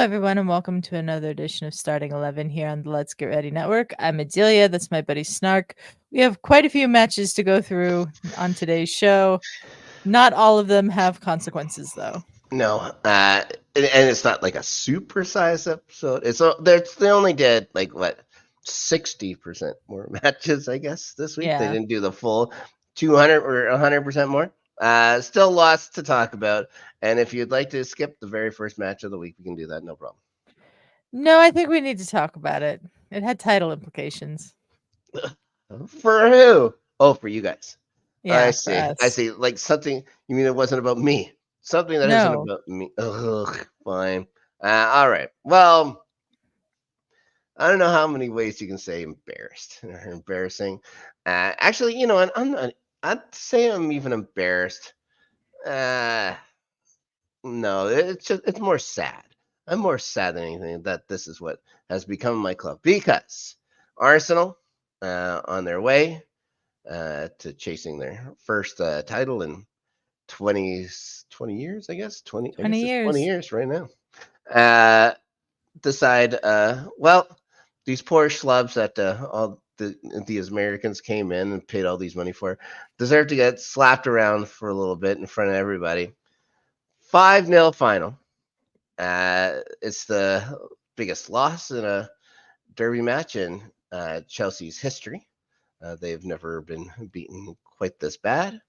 everyone, and welcome to another edition of Starting 11 here on the Let's Get Ready Network. I'm Adelia. That's my buddy Snark. We have quite a few matches to go through on today's show. Not all of them have consequences, though. No, and it's not like a supersized episode. They only did 60% more matches, I guess, this week. They Yeah. didn't do the full 200 or 100% more. Still lots to talk about. And if you'd like to skip the very first match of the week, we can do that, no problem. No, I think we need to talk about it. It had title implications. For who? Oh, for you guys. Yeah, I for see. I us. see. Like something. You mean it wasn't about me? Something that isn't No. about me. Ugh, fine. All right. Well, I don't know how many ways you can say embarrassed or embarrassing. Actually, I'm not. I'd say I'm even embarrassed. Uh, no, it's more sad. I'm more sad than anything that this is what has become my club because Arsenal on their way to chasing their first title in 20 years, I guess. 20, I 20 guess it's 20 years. years right now. Uh, decide, well, these poor schlubs that all these Americans came in and paid all these money for deserve to get slapped around for a little bit in front of everybody. 5-0 final. It's the biggest loss in a derby match in Chelsea's history. They've never been beaten quite this bad.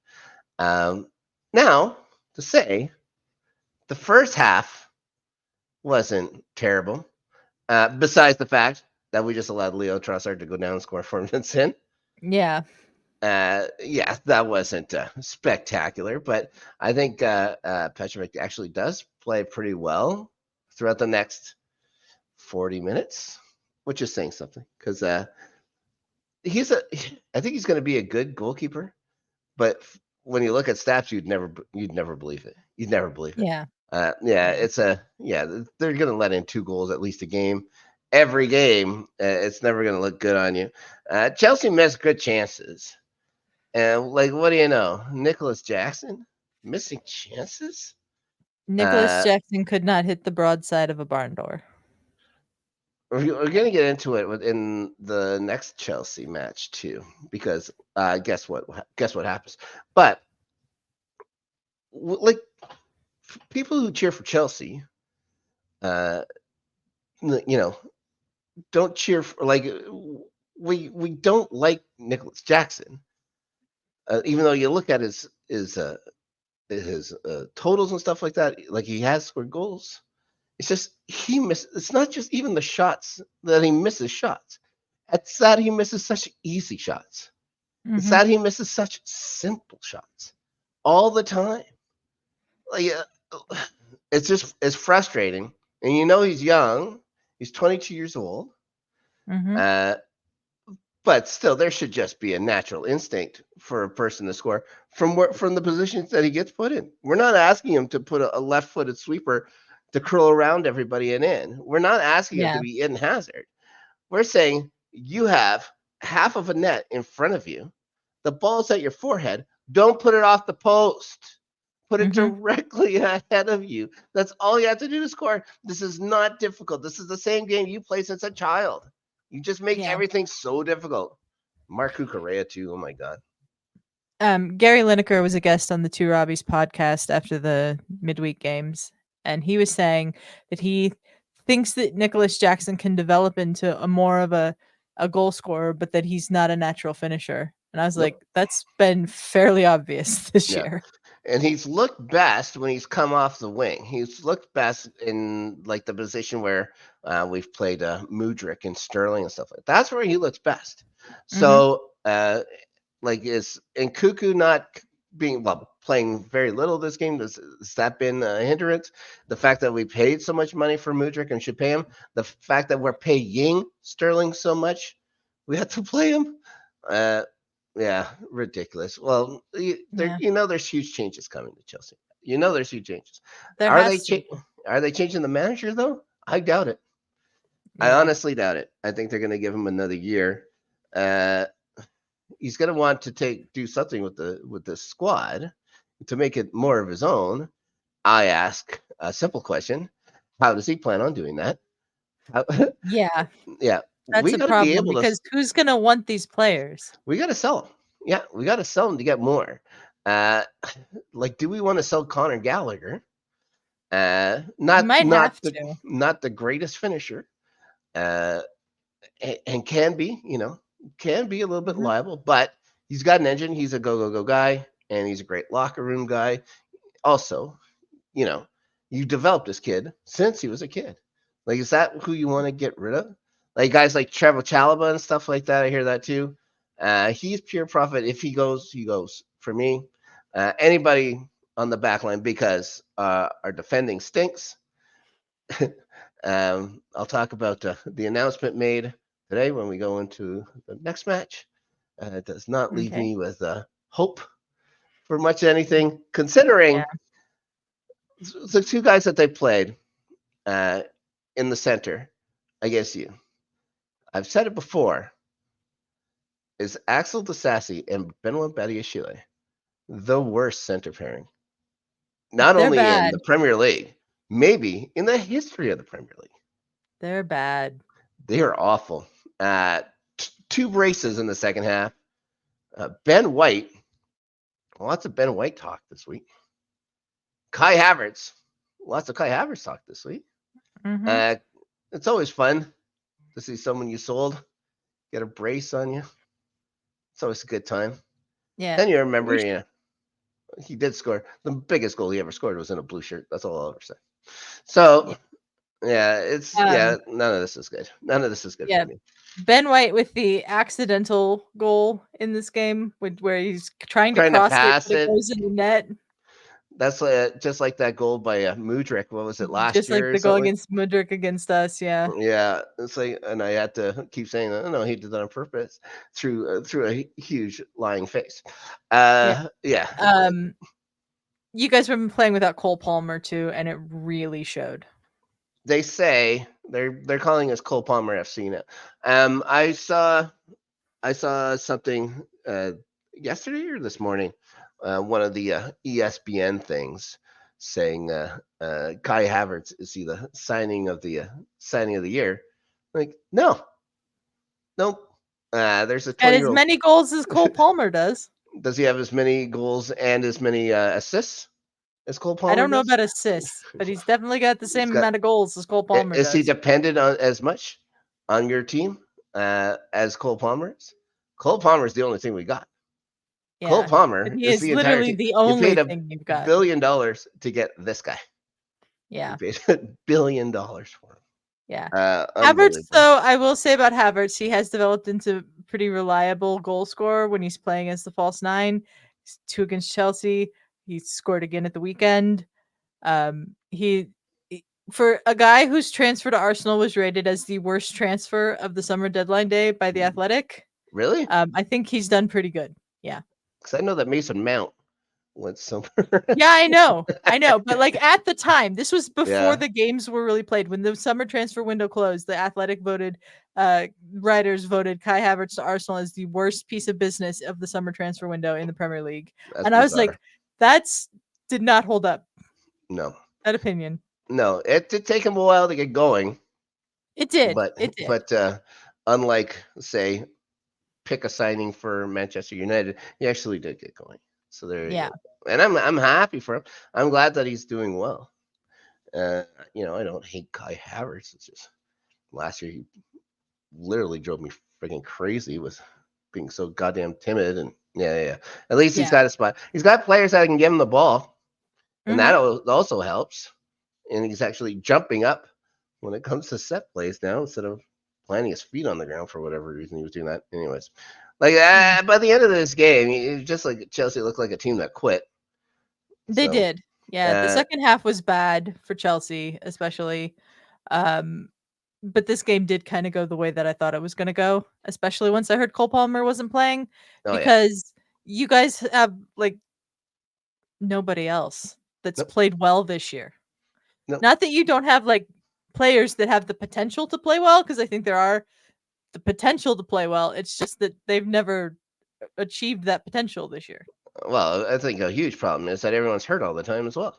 Now, to say, the first half wasn't terrible. Besides the fact that we just allowed Leo Trossard to go down and score 4 minutes in. Yeah. Yeah, that wasn't spectacular, but I think Petrovic actually does play pretty well throughout the next 40 minutes, which is saying something because I think he's going to be a good goalkeeper, but when you look at stats, you'd never believe it. You'd never believe it. Yeah. Yeah, they're going to let in 2 goals at least a game. Every game, it's never going to look good on you. Chelsea missed good chances. And, what do you know? Nicholas Jackson missing chances? Nicholas Jackson could not hit the broadside of a barn door. We're going to get into it in the next Chelsea match, too, because guess what? Guess what happens? But, people who cheer for Chelsea, don't cheer for we don't like Nicholas Jackson, even though you look at his totals and stuff like that. Like he has scored goals. It's just he misses. It's not just even the shots that he misses shots. It's that he misses such easy shots. Mm-hmm. It's that he misses such simple shots all the time. It's frustrating, and he's young. He's 22 years old. Mm-hmm. But still, there should just be a natural instinct for a person to score from the positions that he gets put in. We're not asking him to put a left-footed sweeper to curl around everybody and in. We're not asking him to be Eden Hazard. We're saying you have half of a net in front of you. The ball's at your forehead. Don't put it off the post. Put it directly ahead of you. That's all you have to do to score. This is not difficult. This is the same game you play since a child. You just make everything so difficult. Mark Cucurella too. Oh my god. Gary Lineker was a guest on the Two Robbies podcast after the midweek games, and he was saying that he thinks that Nicholas Jackson can develop into a more of a goal scorer, but that he's not a natural finisher. And I was like, that's been fairly obvious this year. And he's looked best when he's come off the wing. He's looked best in the position where we've played Mudryk and Sterling and stuff like that. That's where he looks best. So, is Nkuku not playing very little this game? Has that been a hindrance? The fact that we paid so much money for Mudryk and should pay him, the fact that we're paying Sterling so much, we have to play him. Yeah, ridiculous. Well, there's huge changes coming to Chelsea. There's huge changes. Are they changing the manager though? I doubt it. Yeah. I honestly doubt it. I think they're going to give him another year. He's going to want to do something with the squad to make it more of his own. I ask a simple question: How does he plan on doing that? How, Yeah, yeah, that's we a got to be problem able to. because who's gonna want these players? We got to sell them. Yeah, we got to sell them to get more. Uh, like, do we want to sell Conor Gallagher? You Not might not have the to. not the greatest finisher, uh, and can be can be a little bit Mhm. liable, but he's got an engine. He's a go guy, and he's a great locker room guy. Also, you know, you developed this kid since he was a kid. Like, is that who you want to get rid of? Like guys like Trevor Chalaba and stuff like that. I hear that too. He's pure profit. If he goes, he goes. For me, anybody on the back line because our defending stinks. I'll talk about the announcement made today when we go into the next match. It does not leave Okay. me with hope for much anything, considering Yeah. the two guys that they played uh, in the center against you. I've said it before. Is Axel Disasi and Benoit Badiashile the worst center pairing? Not They're only in bad. the Premier League, maybe in the history of the Premier League. They're bad. They are awful. Two braces in the second half. Ben White, lots of Ben White talk this week. Kai Havertz, lots of Kai Havertz talk this week. Mhm. Uh, it's always fun to see someone you sold get a brace on you. It's always a good time. Yeah. Then you remember, We sh- he did score. The biggest goal he ever scored was in a blue shirt. That's all I'll ever say. So, yeah. none of this is good. None of this is good Yeah. for me. Ben White with the accidental goal in this game, where he's trying to Trying to cross it, pass but it it. goes in the net, That's just like that goal by Mudryk. What was it, last just like year or the goal something? against Mudryk against us. Yeah. Yeah, it's like, and I had to keep saying, "Oh no, he did that on purpose," through a huge lying face. Yeah. Yeah, Um, you guys have been playing without Cole Palmer too, and it really showed. they say they're calling us Cole Palmer FC now. I saw something yesterday or this morning, one of the ESPN things saying Kai Havertz is the signing of the year. Like, no, nope. There's a Got 20 as year old. many goals as Cole Palmer does. Does he have as many goals and as many assists as Cole I Palmer don't know does? about assists, but he's definitely got the He's same got. amount of goals as Cole Palmer Is he does. dependent on as much on your team as Cole Palmer is? Cole Palmer is the only thing we got. Cole Yeah. But Palmer he is is the entire literally team. the You only paid a thing you've got. $1 billion to get this guy. You Yeah. paid $1 billion for him. Yeah. Havertz, Unbelievable. though, I will say about Havertz, he has developed into pretty reliable goal scorer when he's playing as the false nine. He's 2 against Chelsea. He scored again at the weekend. He for a guy whose transfer to Arsenal was rated as the worst transfer of the summer deadline day by The Athletic, Really? I think he's done pretty good. Yeah. Because I know that Mason Mount went somewhere. Yeah, I know, but, like, at the time, this was before Yeah, the games were really played. When the summer transfer window closed, the Athletic writers voted Kai Havertz to Arsenal as the worst piece of business of the summer transfer window in the Premier League, that's and I was bizarre. like, "That's did not hold up, No, that opinion." no, it did take him a while to get going, It did, but it did. but unlike say pick a signing for Manchester United, he actually did get going. So there you Yeah, go. And I'm happy for him. I'm glad that he's doing well. Uh, I don't hate Kai Havertz. It's just last year he literally drove me freaking crazy with being so goddamn timid. And yeah. At least he's yeah. got a spot. He's got players that can give him the ball, and that Mhm. also helps. And he's actually jumping up when it comes to set plays now instead of planting his feet on the ground for whatever reason he was doing that. Anyways, like Yeah. by the end of this game, it was just like Chelsea looked like a team that quit. They So did. Yeah, the uh, second half was bad for Chelsea, especially, um, but this game did kinda go the way that I thought it was gonna go, especially once I heard Cole Palmer wasn't playing, oh yeah, because you guys have, like, nobody else that's nope, played well this year. nope. Not that you don't have, like, players that have the potential to play well, because I think there are the potential to play well, it's just that they've never achieved that potential this year. Well, I think a huge problem is that everyone's hurt all the time as well.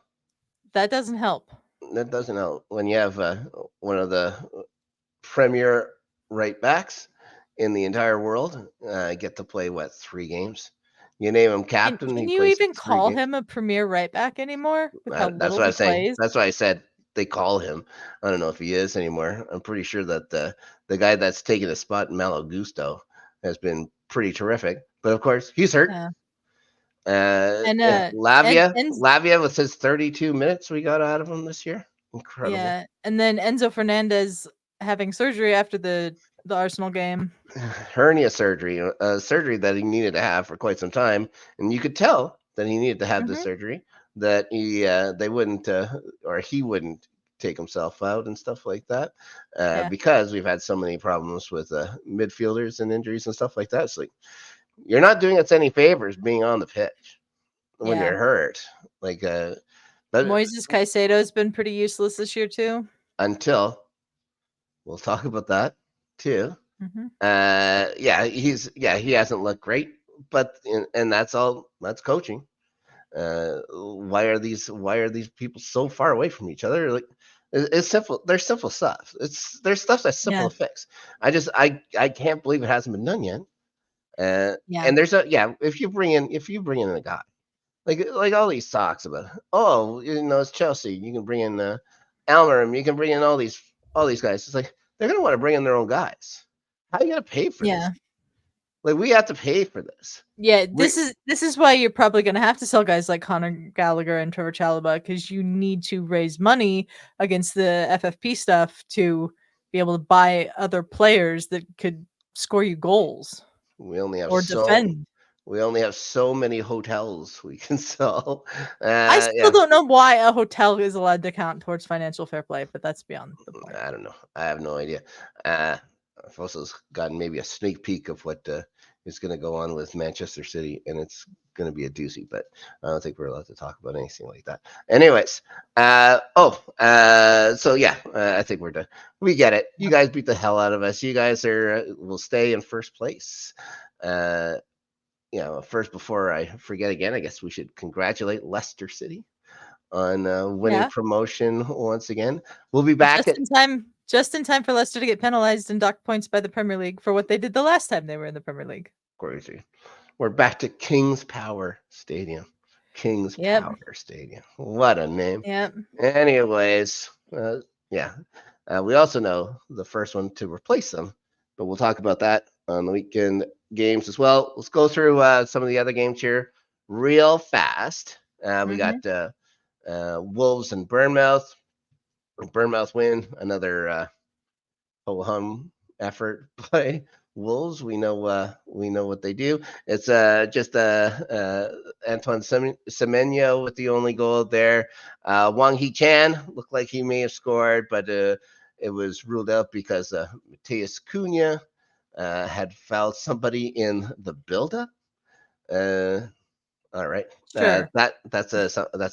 That doesn't help. That doesn't help when you have one of the premier right backs in the entire world. Get to play what 3 games? You name him captain, Can he you plays even 3 call games. him a premier right back anymore with how That's little what I he was saying. plays? That's why I said they call him. I don't know if he is anymore. I'm pretty sure that the guy that's taking his spot, Malo Gusto, has been pretty terrific. But of course, he's hurt. Yeah. And Yeah, Lavia, and Lavia with his 32 minutes we got out of him this year. Incredible. yeah, and then Enzo Fernandez having surgery after the Arsenal game. Hernia surgery, a surgery that he needed to have for quite some time, and you could tell that he needed to have this Mhm. surgery. That they wouldn't or he wouldn't take himself out and stuff like that Yeah. because we've had so many problems with midfielders and injuries and stuff like that. It's like you're not doing us any favors being on the pitch when Yeah. you're hurt. Like, but Moises Caicedo's been pretty useless this year too. until we'll talk about that too. Mhm. He hasn't looked great, but and that's coaching. Why are these people so far away from each other? Like it's simple. There's simple stuff. There's stuff that's simple Yeah. to fix. I can't believe it hasn't been done yet. Yeah. And if you bring in a guy like all these talks about it's Chelsea. You can bring in Almer. You can bring in all these guys. It's like they're gonna want to bring in their own guys. How are you gonna pay for this? Yeah. Like we have to pay for this. Yeah, We this is why you're probably gonna have to sell guys like Conor Gallagher and Trevor Chalobah because you need to raise money against the FFP stuff to be able to buy other players that could score you goals we only have or so defend. we only have so many hotels we can sell. I still Yeah, don't know why a hotel is allowed to count towards financial fair play, but that's beyond the point. I don't know. I have no idea. Uh, I've also gotten maybe a sneak peek of what is going to go on with Manchester City, and it's going to be a doozy. But I don't think we're allowed to talk about anything like that. Anyways, so yeah, I think we're done. We get it. You guys beat the hell out of us. You guys will stay in first place. Uh, first before I forget again, I guess we should congratulate Leicester City on winning Yeah, promotion once again. We'll be back at just in time for Leicester to get penalized and docked points by the Premier League for what they did the last time they were in the Premier League. crazy. We're back to King's Power Stadium. King's Yep. Power Stadium. What a name. Yep. Anyways, yeah. We also know the first one to replace them, but we'll talk about that on the weekend games as well. Let's go through some of the other games here real fast. We Mhm. got Wolves and Bournemouth. Bournemouth win, another ho hum effort by Wolves. We know what they do. It's just Antoine Semenyo with the only goal there. Wang Hee Chan looked like he may have scored, but it was ruled out because Mateus Cunha had fouled somebody in the build-up. Uh, all right, Sure. that's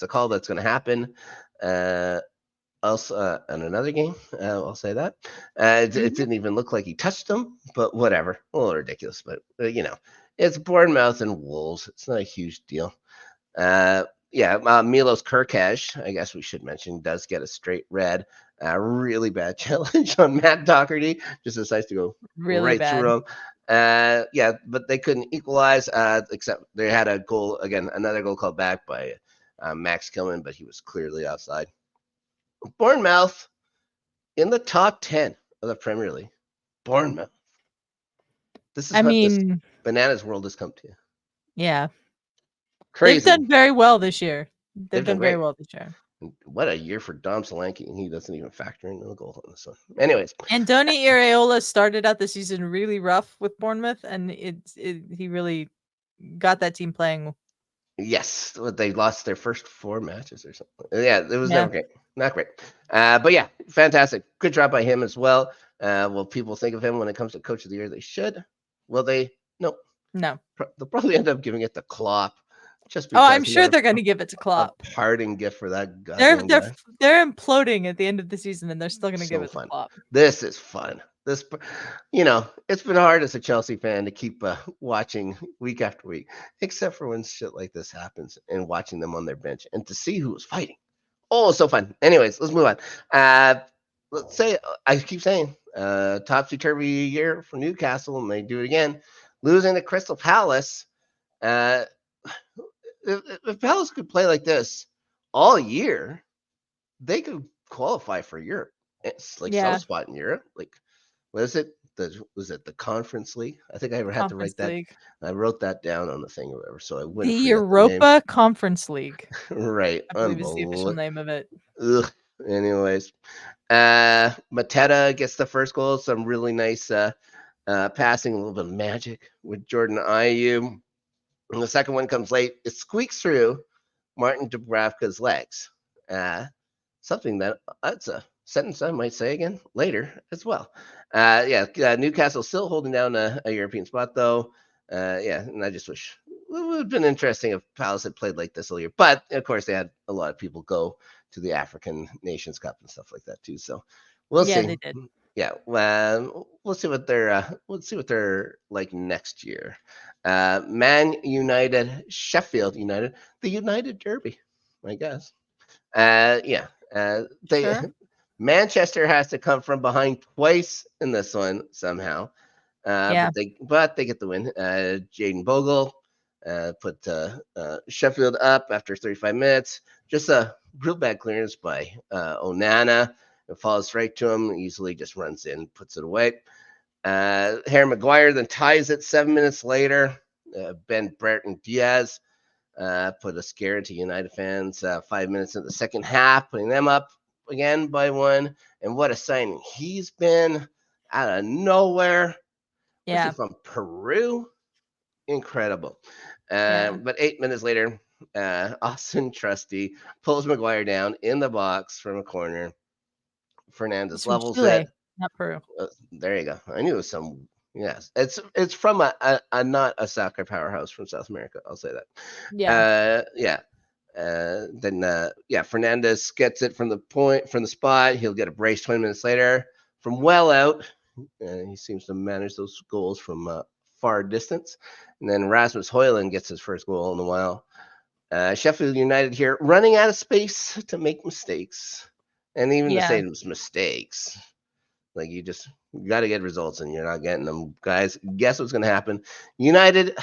a call that's going to happen. Uh, also, in another game, I'll say that it Mhm. didn't even look like he touched them, but whatever. A little ridiculous, but it's Bournemouth and Wolves. It's not a huge deal. Milos Kirkesh, I guess we should mention, does get a straight red. Really bad challenge on Matt Doherty. Just decides to go Really right bad. through him. But they couldn't equalize, except they had a goal again, another goal called back by Max Kilman, but he was clearly outside. Bournemouth in the top 10 of the Premier League. Bournemouth. This is I what this mean, bananas world has come to. yeah. They've Crazy. done very well this year. They've They've done done very great. well this year. What a year for Dom Solanke, and he doesn't even factor into the goal on this one. Anyways, Andoni Iraola started out the season really rough with Bournemouth, and he really got that team playing. yes, they lost their first 4 matches or something. Yeah, it was Yeah. never great. Not great. But yeah, fantastic. Good job by him as well. Will people think of him when it comes to Coach of the Year? They should. Will they? No. No. They'll probably end up giving it to Klopp just Oh, I'm because sure another they're going to give it to a Klopp. parting gift for that They're goddamn they're guy. they're imploding at the end of the season, and they're still going to give So it to fun. Klopp. This is fun. It's been hard as a Chelsea fan to keep watching week after week, except for when shit like this happens and watching them on their bench and to see who was fighting. Oh, so fun. Anyways, let's move on. Let's say I keep saying topsy turvy year for Newcastle, and they do it again, losing to Crystal Palace. Uh, if Palace could play like this all year, they could qualify for Europe. It's like some Yeah, spot in Europe. Like, what is it? Was it the Conference League? I think I had to write Conference that. League. I wrote that down on the thing or whatever, so I The wouldn't forget the name. Europa Conference League, Right. I believe is the official name of it. Ugh. Anyways, Mateta gets the first goal. Some really nice passing, a little bit of magic with Jordan Ayew. And the second one comes late. It squeaks through Martin Dubravka's legs. Something that's a sentence I might say again later as well. Newcastle still holding down a European spot though. And I just wish it would have been interesting if Palace had played like this all year. But of course, they had a lot of people go to the African Nations Cup and stuff like that too. So we'll Yeah, see. they did. Yeah, we'll see what they're like next year. Man United, Sheffield United, the United Derby, I guess. Yeah. They Sure. Manchester has to come from behind twice in this one somehow. Yeah. But they get the win. Jaden Bogle put Sheffield up after 35 minutes. Just a real bad clearance by Onana. It falls right to him. Easily just runs in, puts it away. Harry Maguire then ties it 7 minutes later. Ben Brereton Diaz put a scare into United fans 5 minutes in the second half, putting them up again by one. And what a signing he's been out of nowhere. Where's he Yeah. from? Peru? Incredible. Yeah. But 8 minutes later, Austin Trusty pulls Maguire down in the box from a corner. He's Fernandez from levels it. Chile, not Peru. There you go. I knew it was some. Yes, it's from a not a soccer powerhouse from South America. I'll say that. Yeah. Yeah. Fernandez gets it from the spot. He'll get a brace 20 minutes later from well out. He seems to manage those goals from far distance. And then Rasmus Højlund gets his first goal in a while. Sheffield United here running out of space to make mistakes. And even to Yeah. say it's mistakes, like you got to get results and you're not getting them. Guys, guess what's going to happen? United,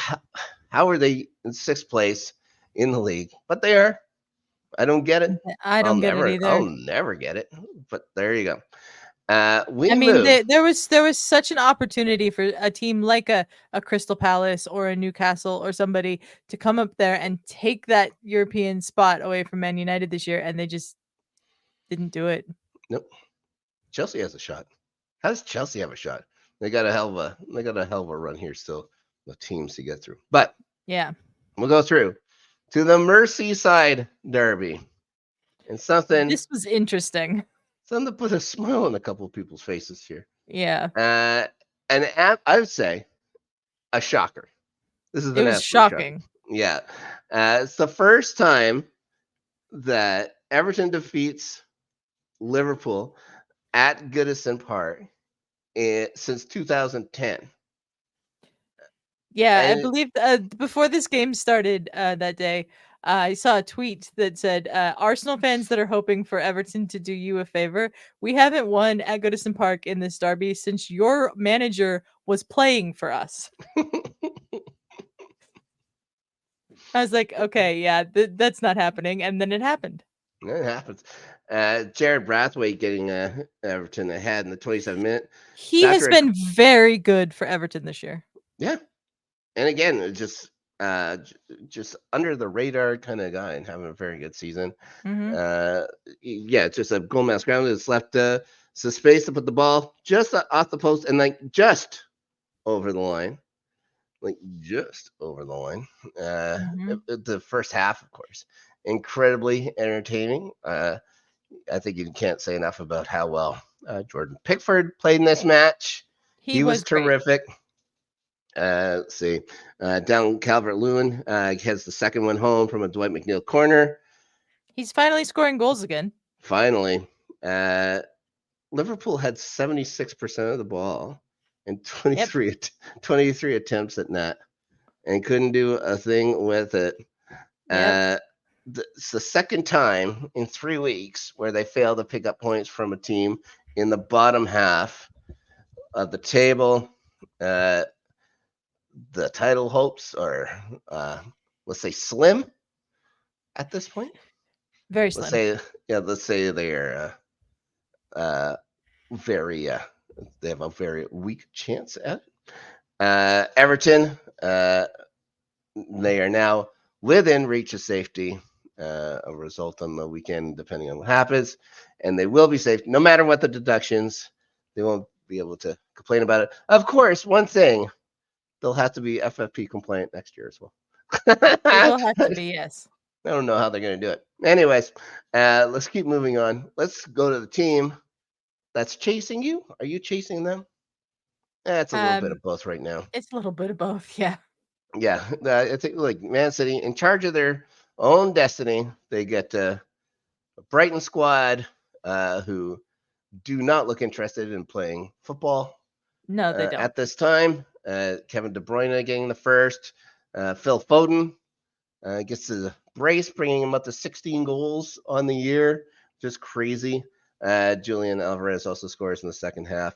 how are they in sixth place in the league? But they are. I don't get it. I don't get it I'll either. never get it. But there you go. I We mean, move. there was such an opportunity for a team like a Crystal Palace or a Newcastle or somebody to come up there and take that European spot away from Man United this year, and they just didn't do it. Nope. Chelsea has a shot. How does Chelsea have a shot? They got a hell of a run here still of teams to get through. But Yeah. we'll go through to the Merseyside Derby. And something This was interesting. to put a smile on a couple of people's faces here. Yeah. I would say a shocker. This is It an was absolute shocker. shocking. Yeah. It's the first time that Everton defeats Liverpool at Goodison Park since 2010. Yeah, I And believe before this game started that day, I saw a tweet that said, "Arsenal fans that are hoping for Everton to do you a favor, we haven't won at Goodison Park in this derby since your manager was playing for us." I was like, "Okay, yeah, that's not happening," and then it happened. it happens. Jared Brathwaite getting Everton ahead in the 27th minute. He has After been very good for Everton this year. yeah, and again, just under the radar kind of guy and having a very good season. Mhm. It's just a goal mass ground. It's left some space to put the ball just off the post and like just over the line, like just over the line. Mhm. The first half, of course, incredibly entertaining. I think you can't say enough about how well Jordan Pickford played in this match. He He was was great. terrific. Let's see. Down Calvert-Lewin has the second one home from a Dwight McNeil corner. He's finally scoring goals again. Finally, Liverpool had 76% of the ball and Yep. 23 attempts at net and couldn't do a thing with it. Yep. Uh, It's the second time in 3 weeks where they fail to pick up points from a team in the bottom half of the table. The title hopes are, let's say, slim at this point. Very Let's slim. say, let's say they're very, they have a very weak chance at it. Everton, they are now within reach of safety. A result on the weekend, depending on what happens, and they will be safe no matter what the deductions. They won't be able to complain about it. Of course, one thing, they'll have to be FFP compliant next year as well. They will have to I be, yes. don't know how they're going to do it. Anyways, let's keep moving on. Let's go to the team that's chasing you. Are you chasing them? It's a little bit of both right now. It's a little bit of both, yeah. Yeah, I think like Man City in charge of their own destiny. They get a Brighton squad who do not look interested in playing football No, they don't. at this time. Kevin De Bruyne getting the first. Phil Foden gets the brace, bringing him up to 16 goals on the year. Just crazy. Julian Alvarez also scores in the second half.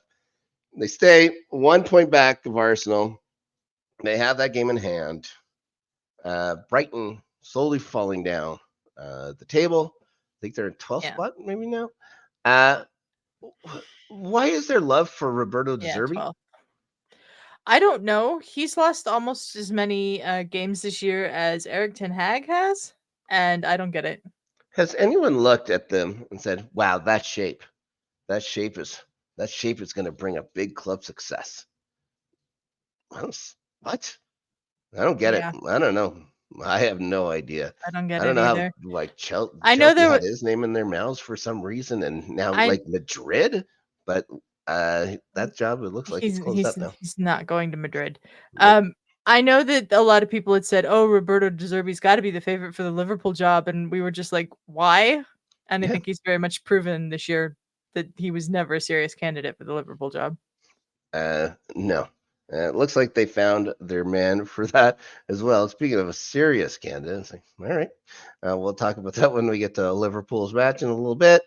They stay 1 point back of Arsenal. They have that game in hand. Brighton slowly falling down the table. I think they're in 12th spot maybe now. Why is there love for Roberto De Zerbi? 12. I don't know. He's lost almost as many games this year as Eric Ten Hag has, and I don't get it. Has anyone looked at them and said, "Wow, that shape is going to bring a big club success"? What? I don't get it. Yeah. I don't know. I have no idea. I don't get I don't it know how either. like I know Chelsea there had were his name in their mouths for some reason, and now I like Madrid, but that job, it looks like it's closed up now. he's not going to Madrid. Nope. I know that a lot of people had said, "Oh, Roberto De Zerbi's got to be the favorite for the Liverpool job," and we were just like, "Why?" And I Yeah. think he's very much proven this year that he was never a serious candidate for the Liverpool job. No. It looks like they found their man for that as well. Speaking of a serious candidate, it's like, all right, we'll talk about that when we get to Liverpool's match in a little bit.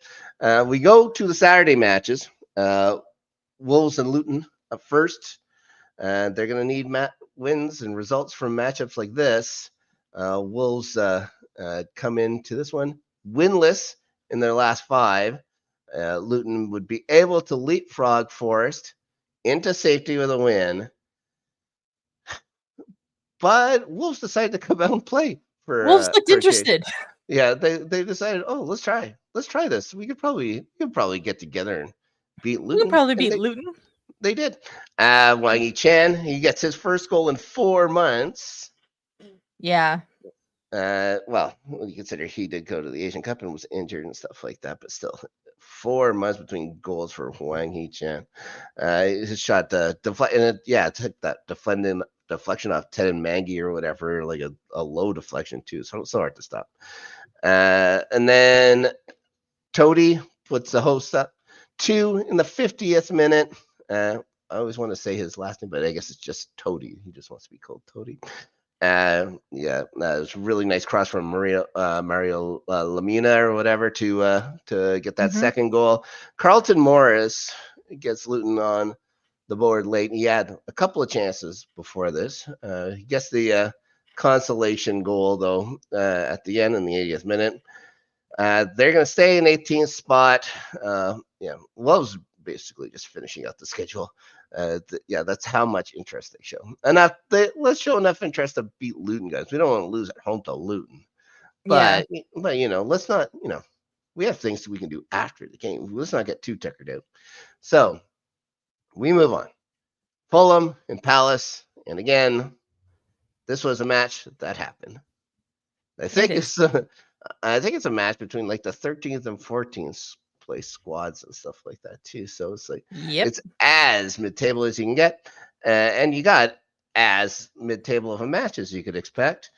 We go to the Saturday matches. Wolves and Luton up first. They're going to need wins and results from matchups like this. Wolves come into this one winless in their last 5. Luton would be able to leapfrog Forest into safety with a win. But Wolves decided to come out and play Wolves looked for a change. interested. Yeah, they decided, oh, let's try this. We could probably get together and beat We could Luton. probably And beat Luton. they did. Wang Yi-Chan, he gets his first goal in 4 months. Yeah. Well, you consider he did go to the Asian Cup and was injured and stuff like that, but still, 4 months between goals for Wang Yi-Chan. His shot took that deflection off Ted and Maggie or whatever, like a low deflection too, so hard to stop. And then Toady puts the host up 2 in the 50th minute. I always want to say his last name, but I guess it's just Toady. He just wants to be called Toady. That was a really nice cross from Mario Lamina or whatever to get that second goal. Carlton Morris gets Luton on the board late. He had a couple of chances before this. He gets the consolation goal though at the end in the 80th minute. They're going to stay in 18th spot. Wolves basically just finishing out the schedule. That's how much interest they show. Let's show enough interest to beat Luton, guys. We don't want to lose at home to Luton. But let's not, we have things that we can do after the game. Let's not get too tuckered out. So we move on. Fulham and Palace. And again, this was a match that happened. I think it's a match between like the 13th and 14th place squads and stuff like that too. So it's like it's as mid-table as you can get, and you got as mid-table of a match as you could expect.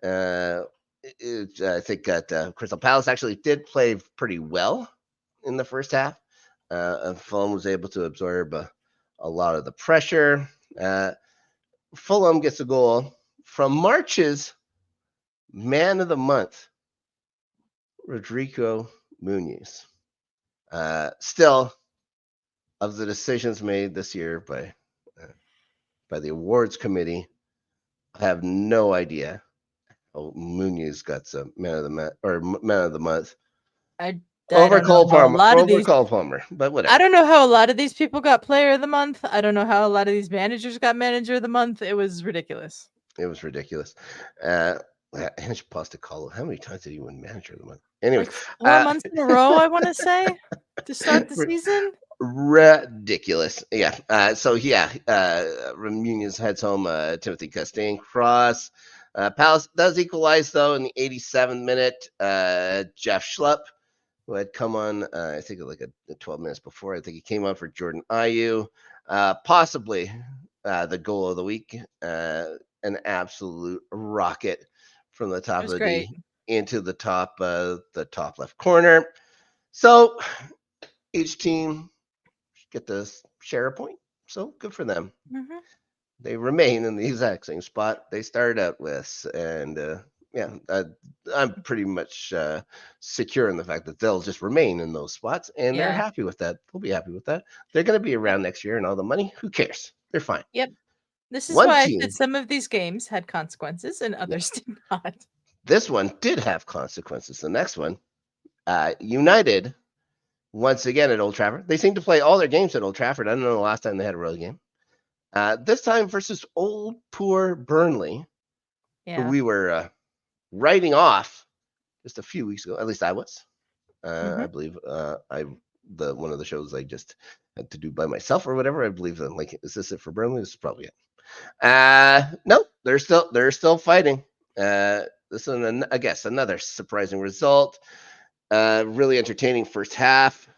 I think that Crystal Palace actually did play pretty well in the first half. And Fulham was able to absorb a lot of the pressure. Fulham gets a goal from March's man of the month, Rodrigo Munoz. Still, of the decisions made this year by the awards committee, I have no idea how Munoz got some man of the month I don't know how a lot of over these Cole Palmer, but I whatever. don't know how a lot of these people got player of the month. I don't know how a lot of these managers got manager of the month. It was ridiculous. It was ridiculous. Ange Postecoglou, how many times did he win manager of the month? Anyways, Like 4 uh, months in a row, I want to say, to start the season. ridiculous. Yeah. Munoz heads home. Timothy Costain cross. Palace does equalize though in the 87th minute. Jeff Schlupp, who had come on, I think like 12 minutes before. I think he came on for Jordan Ayew. Possibly the goal of the week. An absolute rocket from the It top was of the great. D into the top left corner. So each team get to share a point. So good for them. Hmm. They remain in the exact same spot they started out with, and I'm pretty much secure in the fact that they'll just remain in those spots, and they're Yeah. happy with that. They'll be happy with that. They're going to be Yep. around next year, and all the money. Who cares? They're fine. Yep. This is One why I said team, some of these games had consequences and yeah, others did not. this one did have consequences. The next one, United, once again at Old Trafford. They seem to play all their games at Old Trafford. I don't know the last time they had a road game. This time versus old poor Burnley, who Yeah. we were writing off just a few weeks ago. At least I was. I Hmm. believe the one of the shows I just had to do by myself or whatever. I believe that like, is this it for Burnley? This is probably it. No, they're still fighting. This is I guess another surprising result. Really entertaining first half.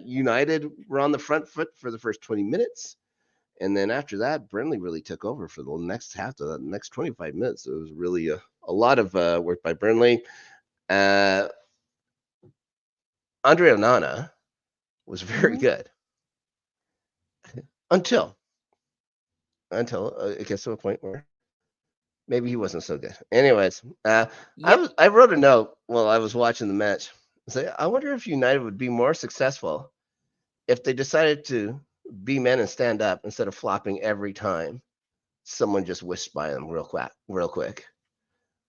United were on the front foot for the first 20 minutes. And then after that, Burnley really took over for the next half of the next 25 minutes. It was really a lot of work by Burnley. Uh, Andre Onana was very Hmm. good until it gets to a point where maybe he wasn't so good. Anyways, Yep. I wrote a note while I was watching the match. I wonder if United would be more successful if they decided to be men and stand up instead of flopping every time someone just whisked by them real quick.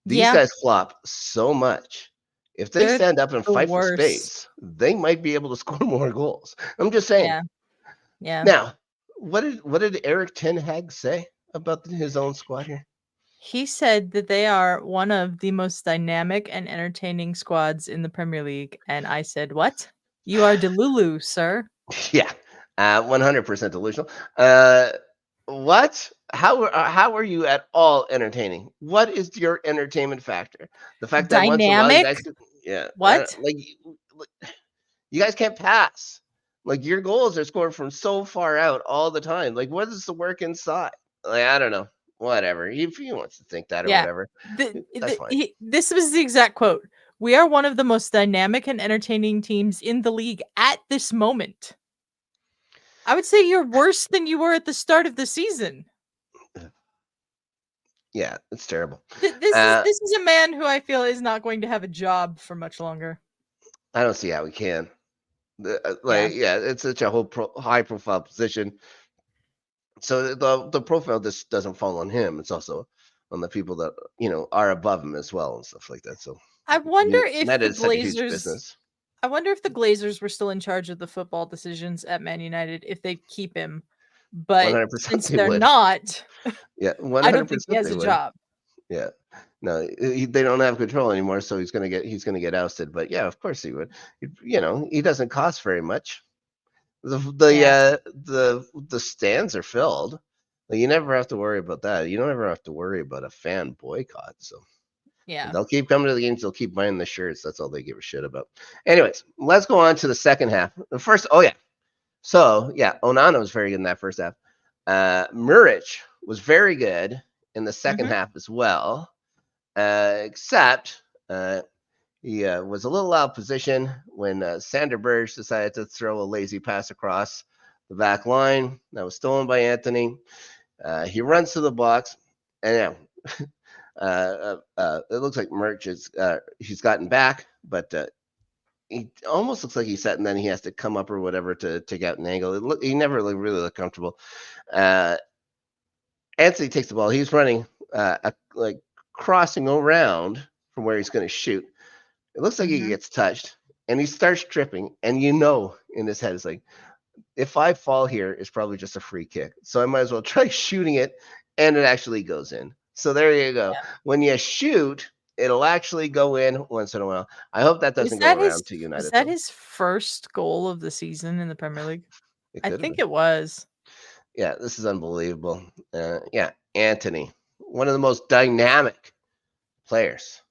These Yeah. guys flop so much. If they They're stand up and the fight for worst. space, they might be able to score more goals. I'm just saying. Yeah. Yeah. Now, what did Eric Ten Hag say about his own squad here? He said that they are one of the most dynamic and entertaining squads in the Premier League. And I said, "What? You are Delulu, sir." Yeah, 100% delusional. What? How are you at all entertaining? What is your entertainment factor? The fact that once in a while you guys, Dynamic? yeah, What? you guys can't pass. Like your goals are scored from so far out all the time. Like what is the work inside? Like I don't know. Whatever. If he wants to think that or Yeah. whatever, that's fine. This was the exact quote. We are one of the most dynamic and entertaining teams in the league at this moment. I would say you're worse than you were at the start of the season. Yeah, it's terrible. This is Uh, this is a man who I feel is not going to have a job for much longer. I don't see how we can. Yeah. Yeah, it's such a high profile position. So the profile just doesn't fall on him. It's also on the people that are above him as well and stuff like that. So I wonder if United the is such a huge Glazers business. I wonder if the Glazers were still in charge of the football decisions at Man United if they'd keep him. But 100% since they they're would. not, Yeah, I don't think he 100% has they a would. job. Yeah. No, they don't have control anymore, so he's gonna get ousted. But yeah, of course he would. He doesn't cost very much. Yeah. The stands are filled. Like, you never have to worry about that. You don't ever have to worry about a fan boycott. So Yeah. they'll keep coming to the games. They'll keep buying the shirts. That's all they give a shit about. Anyways, let's go on to the second half. The first, oh yeah. So yeah, Onana was very good in that first half. Muric was very good in the second Mhm. half as well, except he was a little out of position when Sander Berge decided to throw a lazy pass across the back line. That was stolen by Anthony. He runs to the box, and it looks like Merch is he's gotten back, but he almost looks like he's set, and then he has to come up or whatever to take out an angle. He never really looked comfortable. Anthony takes the ball. He's running, like crossing around from where he's going to shoot. It looks like he gets touched, and he starts tripping. And in his head, it's like, if I fall here, it's probably just a free kick. So I might as well try shooting it, and it actually goes in. So there you go. Yeah. When you shoot, it'll actually go in once in a while. I hope that doesn't go around to Was United, that though. his first goal of the season in the Premier League? It I could have think been. it was. Yeah, this is unbelievable. Yeah, Anthony, one of the most dynamic players.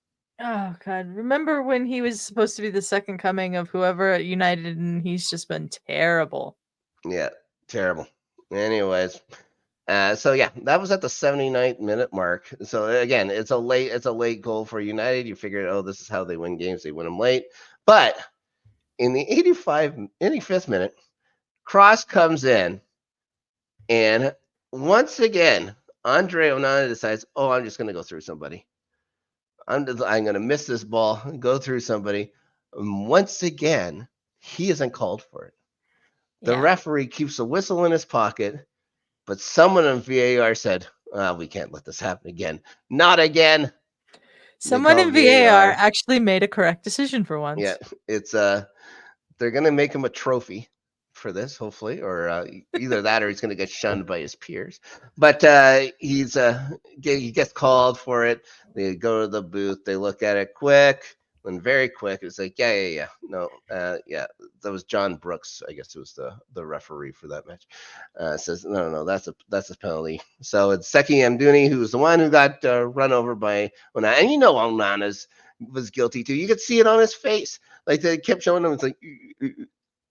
Oh god, remember when he was supposed to be the second coming of whoever at United, and he's just been terrible. Yeah, terrible. Anyways, so yeah, that was at the 79th minute mark. So again, it's a late goal for United. You figure, oh, this is how they win games. They win them late. But in the 85th minute, cross comes in, and once again, Andre Onana decides, oh, I'm just going to go through somebody. I'm going to miss this ball, go through somebody. Once again, he isn't called for it. The referee keeps a whistle in his pocket, but someone in VAR said, we can't let this happen again. Not again. Someone in VAR actually made a correct decision for once. Yeah, it's they're gonna make him a trophy for this, hopefully, or either that or he's gonna get shunned by his peers. But he gets called for it. They go to the booth, they look at it quick and very quick. It's like, yeah, no, yeah, that was John Brooks, I guess it was the referee for that match. Says no, that's a penalty. So it's Seki Amdouni who's the one who got run over by Onana, and Onana's was guilty too. You could see it on his face. Like they kept showing him. It's like,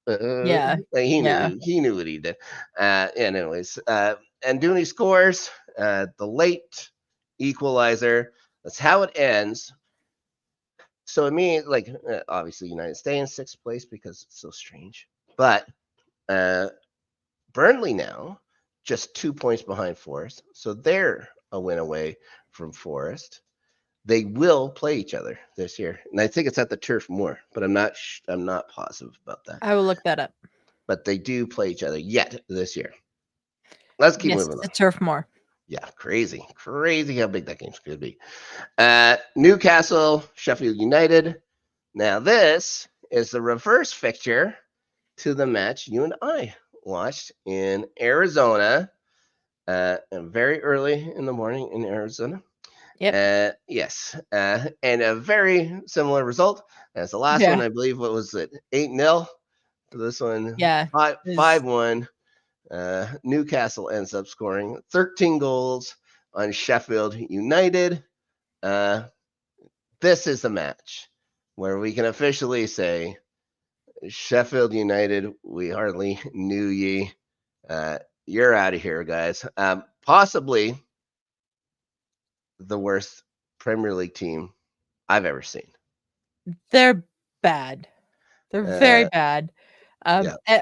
like he knew what he did. And anyways, and Dooney scores the late equalizer. That's how it ends. So it means, like, obviously United stay in sixth place because it's so strange. But Burnley now just 2 points behind Forest, so they're a win away from Forest. They will play each other this year, and I think it's at the Turf Moor, but I'm not positive about that. I will look that up. But they do play each other yet this year. Let's keep moving on. The Turf Moor. Yeah, crazy how big that game's could be. Newcastle, Sheffield United. Now this is the reverse fixture to the match you and I watched in Arizona, and very early in the morning in Arizona. Yep. Yes. And a very similar result as the last one. I believe, what was it? 8-0. This one, 5-1. Newcastle ends up scoring 13 goals on Sheffield United. This is the match where we can officially say, Sheffield United, we hardly knew ye. You're out of here, guys. Possibly the worst Premier League team I've ever seen. They're bad. They're very bad.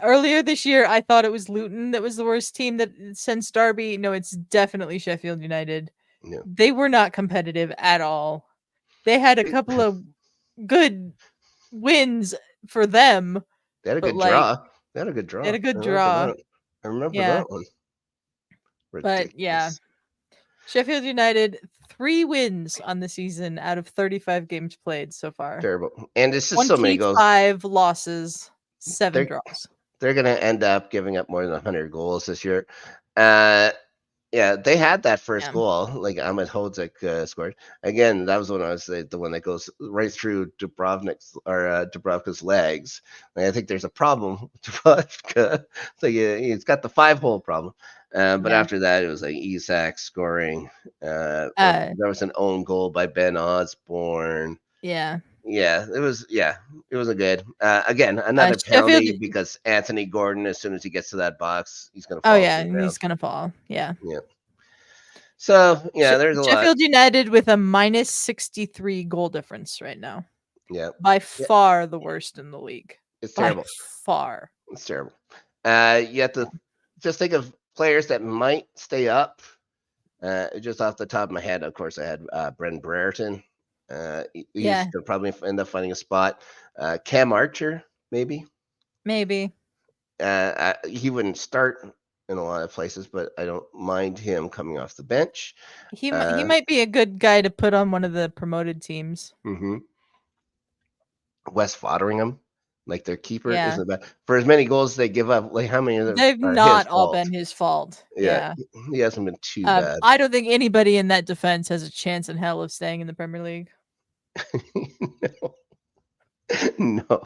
Earlier this year, I thought it was Luton that was the worst team that since Derby. No, it's definitely Sheffield United. No. They were not competitive at all. They had a couple of good wins for them. They had a good draw. They had a good draw. I remember that one. Ridiculous. But yeah, Sheffield United, 3 wins on the season out of 35 games played so far. Terrible. And this is so many goals. 25 losses, 7 draws. They're going to end up giving up more than 100 goals this year. Yeah, they had that first goal, like Ahmed Hodzik scored. Again, that was when I was the one that goes right through Dubravka's legs. And I think there's a problem with Dubravka. So yeah, he's got the 5-hole problem. But after that, it was like Isak scoring. There was an own goal by Ben Osborne. Yeah, it wasn't good. Again, another penalty because Anthony Gordon, as soon as he gets to that box, he's gonna fall. He's gonna fall. Yeah. So there's a lot. Sheffield United with a minus 63 goal difference right now. Yeah, by far the worst in the league. It's terrible. By far, it's terrible. You have to just think of players that might stay up. Just off the top of my head, of course, I had Brendan Brereton. Yeah, They'll probably end up finding a spot. Cam Archer, maybe. maybe. He wouldn't start in a lot of places, but I don't mind him coming off the bench. He might be a good guy to put on one of the promoted teams. Mm-hmm. West Fotheringham, like their keeper, Yeah. isn't bad. For as many goals they give up, like how many of them They've are his not all fault? been his fault. Yeah, Yeah. he hasn't been too bad. I don't think anybody in that defense has a chance in hell of staying in the Premier League. No,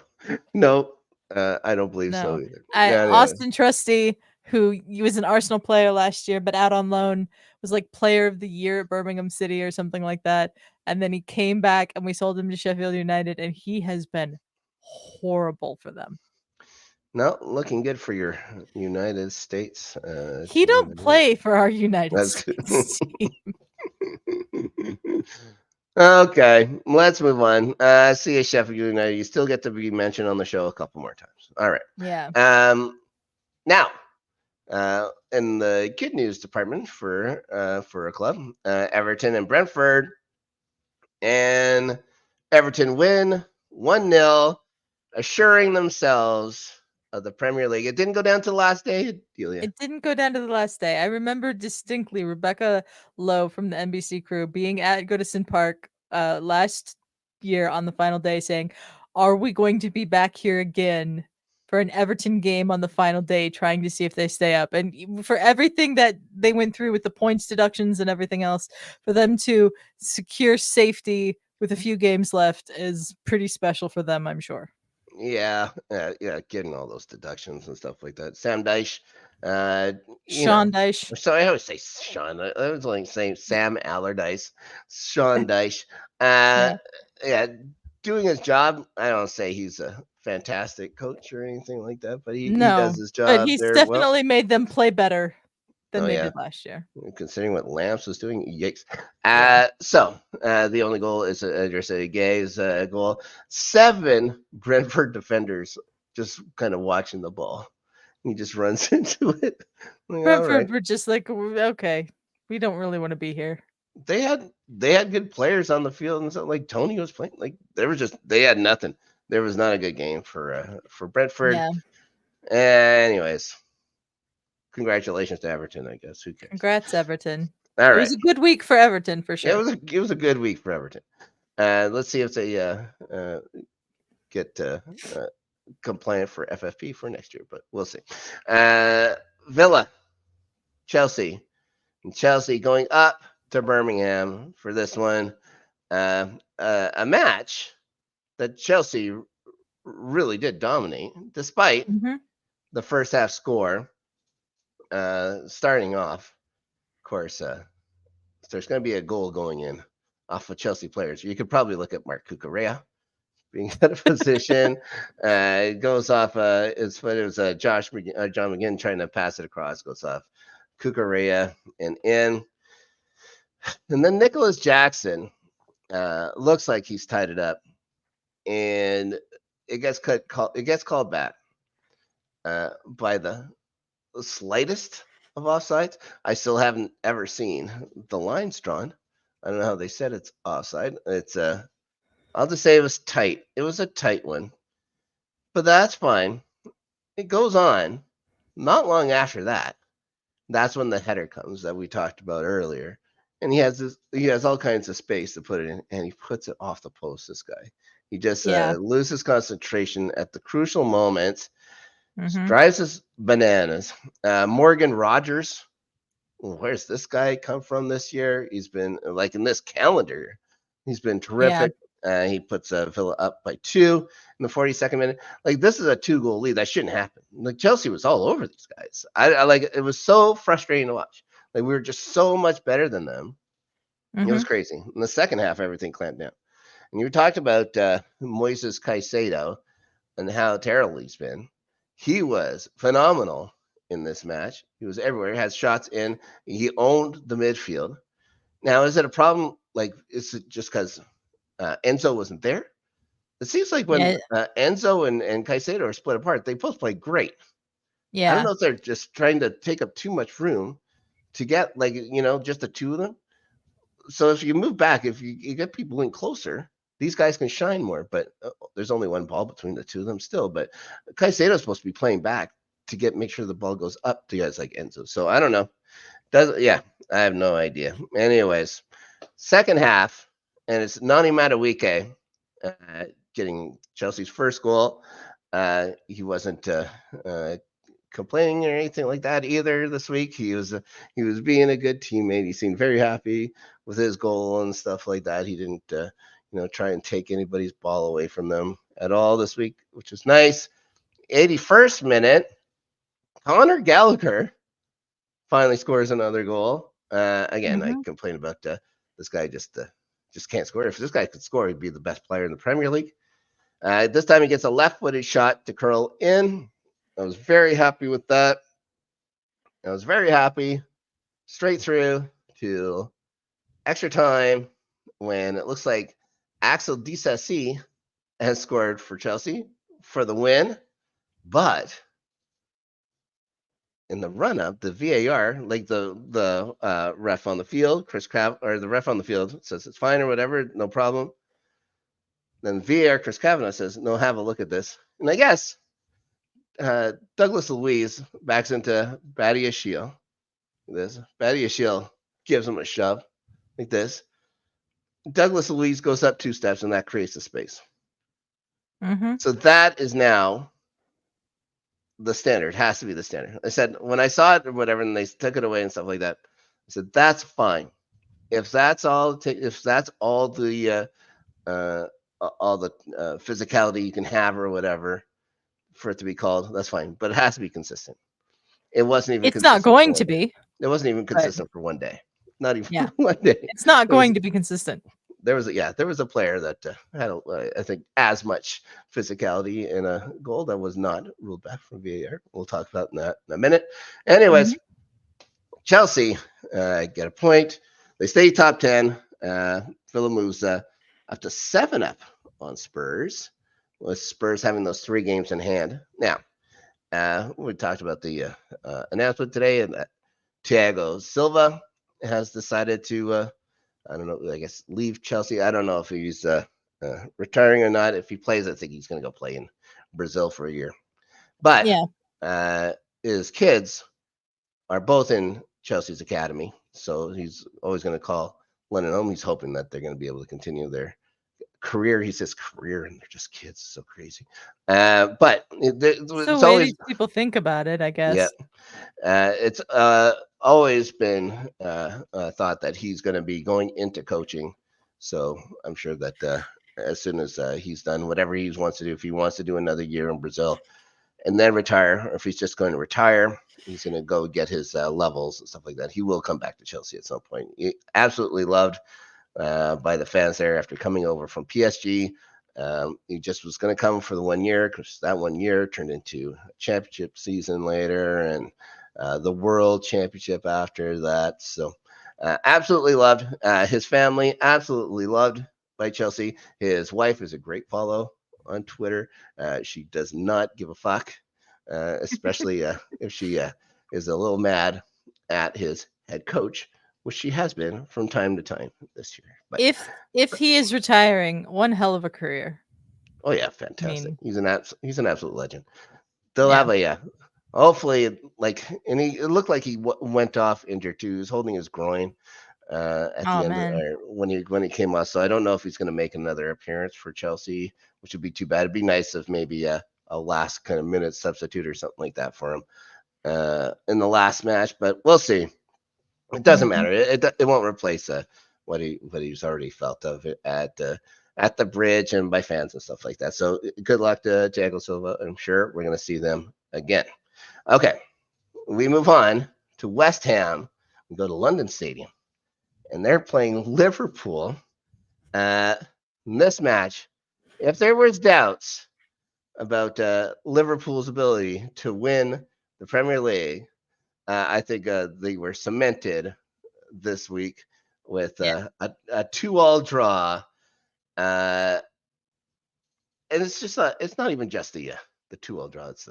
no, I don't believe so No. either. Anyway. Austin Trusty, who he was an Arsenal player last year, but out on loan, was like player of the year at Birmingham City or something like that. And then he came back and we sold him to Sheffield United, and he has been horrible for them. No, looking good for your United States He team. don't play for our United That's good. States team. Okay, let's move on. See you, Sheffield United. You still get to be mentioned on the show a couple more times. All right. Yeah. Now, in the good news department for a club, Everton and Brentford, and Everton win 1-0, assuring themselves of the Premier League. It didn't go down to the last day, Adelia. It didn't go down to the last day. I remember distinctly Rebecca Lowe from the NBC crew being at Goodison Park last year on the final day saying, "Are we going to be back here again for an Everton game on the final day trying to see if they stay up?" And for everything that they went through with the points deductions and everything else, for them to secure safety with a few games left is pretty special for them, I'm sure. Yeah, getting all those deductions and stuff like that. Sam Dyche, you know, Sean Dyche. so I always say Sean. I was like saying Sam Allardyce, Sean Dyche. Yeah. Yeah, doing his job. I don't say he's a fantastic coach or anything like that, but he does No, his but job he's very well. definitely made them play better than Oh they yeah, did last year. considering what Lamps was doing, yikes. Yeah. The only goal is Idrissa Gueye's goal. 7 Brentford defenders just kind of watching the ball. He just runs into it. Like, all right. Brentford were just like, okay, we don't really want to be here. They had good players on the field and stuff. Like Tony was playing. Like they had nothing. There was not a good game for Brentford. Yeah. Anyways, congratulations to Everton. I guess who cares? Congrats, Everton. All It right. was a good week for Everton for Yeah, sure. it was a good week for Everton. Let's see if they get compliant for FFP for next year, but we'll see. Villa, Chelsea, and Chelsea going up to Birmingham for this one. A match that Chelsea really did dominate, despite Mhm. the first half score starting off. Of course, there's going to be a goal going in off of Chelsea players. You could probably look at Mark Cucurella being out of position. It goes off. It was John McGinn trying to pass it across. Goes off Cucurella and in. And then Nicholas Jackson looks like he's tied it up, and it gets called back by the slightest of offsides. I still haven't ever seen the lines drawn. I don't know how they said it's offside. It's I'll just say it was tight. It was a tight one, but that's fine. It goes on. Not long after that, that's when the header comes that we talked about earlier. And he has all kinds of space to put it in, and he puts it off the post. This guy, he just Yeah. loses concentration at the crucial moments, Mhm. drives his bananas. Morgan Rogers, where's this guy come from this year? He's been like in this calendar, he's been Yeah. terrific. He puts Villa up by 2 in the 42nd minute. Like this is a 2-goal lead. That shouldn't happen. Like Chelsea was all over these guys. I like it. Was so frustrating to watch. Like we were just so much better than them. It was Mhm. crazy. In the second half, everything clamped down. And you talked about Moises Caicedo and how terrible he's been. He was phenomenal in this match. He was everywhere. He had shots in. He owned the midfield. Now, is it a problem? Like, is it just because Enzo wasn't there? It seems like when Yeah. Enzo and Caicedo are split apart, they both play great. I don't Yeah. know if they're just trying to take up too much room to get, like, just the two of them. So if you move back, if you get people in closer, these guys can shine more. But there's only one ball between the two of them still. But Caicedo's supposed to be playing back to make sure the ball goes up to guys like Enzo. So I don't know. I have no idea. Anyways, second half, and it's Nani Madueke getting Chelsea's first goal. He wasn't complaining or anything like that either this week. He was being a good teammate. He seemed very happy with his goal and stuff like that. He didn't try and take anybody's ball away from them at all this week, which was nice. 81st minute, Connor Gallagher finally scores another goal. Again, I complain about this guy just can't score. If this guy could score, he'd be the best player in the Premier League. This time he gets a left-footed shot to curl in. I was very happy with that. I was very happy. Straight through to extra time when it looks like Axel Disasi has scored for Chelsea for the win. But in the run-up, the VAR, like the ref on the field, the ref on the field says it's fine or whatever, no problem. Then VAR, Chris Kavanagh says, no, have a look at this. And I guess Douglas Luiz backs into Badiashile. This Badiashile gives him a shove like this. Douglas Luiz goes up 2 steps, and that creates a space. So that is now the standard. Has to be the standard. I said when I saw it or whatever, and they took it away and stuff like that, I said that's fine. If that's all, if that's all the physicality you can have or whatever for it to be called, that's fine. But it has to be consistent. It wasn't even. It's not going to be. It wasn't even consistent for one day. Not even one day. It's not going to be consistent. There was a player that had I think as much physicality in a goal that was not ruled back from VAR. We'll talk about that in a minute. Anyways, Chelsea get a point. They stay top 10. Villa moves up to 7 up on Spurs, with Spurs having those 3 games in hand. Now, we talked about the announcement today, and that Thiago Silva has decided to I don't know, I guess leave Chelsea. I don't know if he's retiring or not. If he plays, I think he's going to go play in Brazil for a year. But his kids are both in Chelsea's academy, so he's always going to call London home. He's hoping that they're going to be able to continue their career. He says career, and they're just kids. So crazy. But it's always people think about it, I guess. Yeah, it's always been thought that he's going to be going into coaching. So I'm sure that as soon as he's done whatever he wants to do, if he wants to do another year in Brazil and then retire, or if he's just going to retire, he's going to go get his levels and stuff like that. He will come back to Chelsea at some point. He absolutely loved by the fans there after coming over from PSG. He just was going to come for the 1 year, because that 1 year turned into a championship season later and the world championship after that. So absolutely loved. His family absolutely loved by Chelsea. His wife is a great follow on Twitter. She does not give a fuck, especially if she is a little mad at his head coach, which she has been from time to time this year. But if he is retiring, one hell of a career. Oh yeah, fantastic. He's an absolute legend. They'll have a hopefully, and it looked like he went off injured too. He was holding his groin at the end when he came off. So I don't know if he's going to make another appearance for Chelsea, which would be too bad. It'd be nice if maybe a last kind of minute substitute or something like that for him in the last match, but we'll see. It doesn't matter. It won't replace what he's already felt of it at the bridge and by fans and stuff like that. So good luck to Thiago Silva. I'm sure we're going to see them again. Okay, we move on to West Ham. We go to London Stadium, and they're playing Liverpool. This match, if there was doubts about Liverpool's ability to win the Premier League, I think they were cemented this week with a 2-2 draw. And it's just it's not even just the 2-2 draw. It's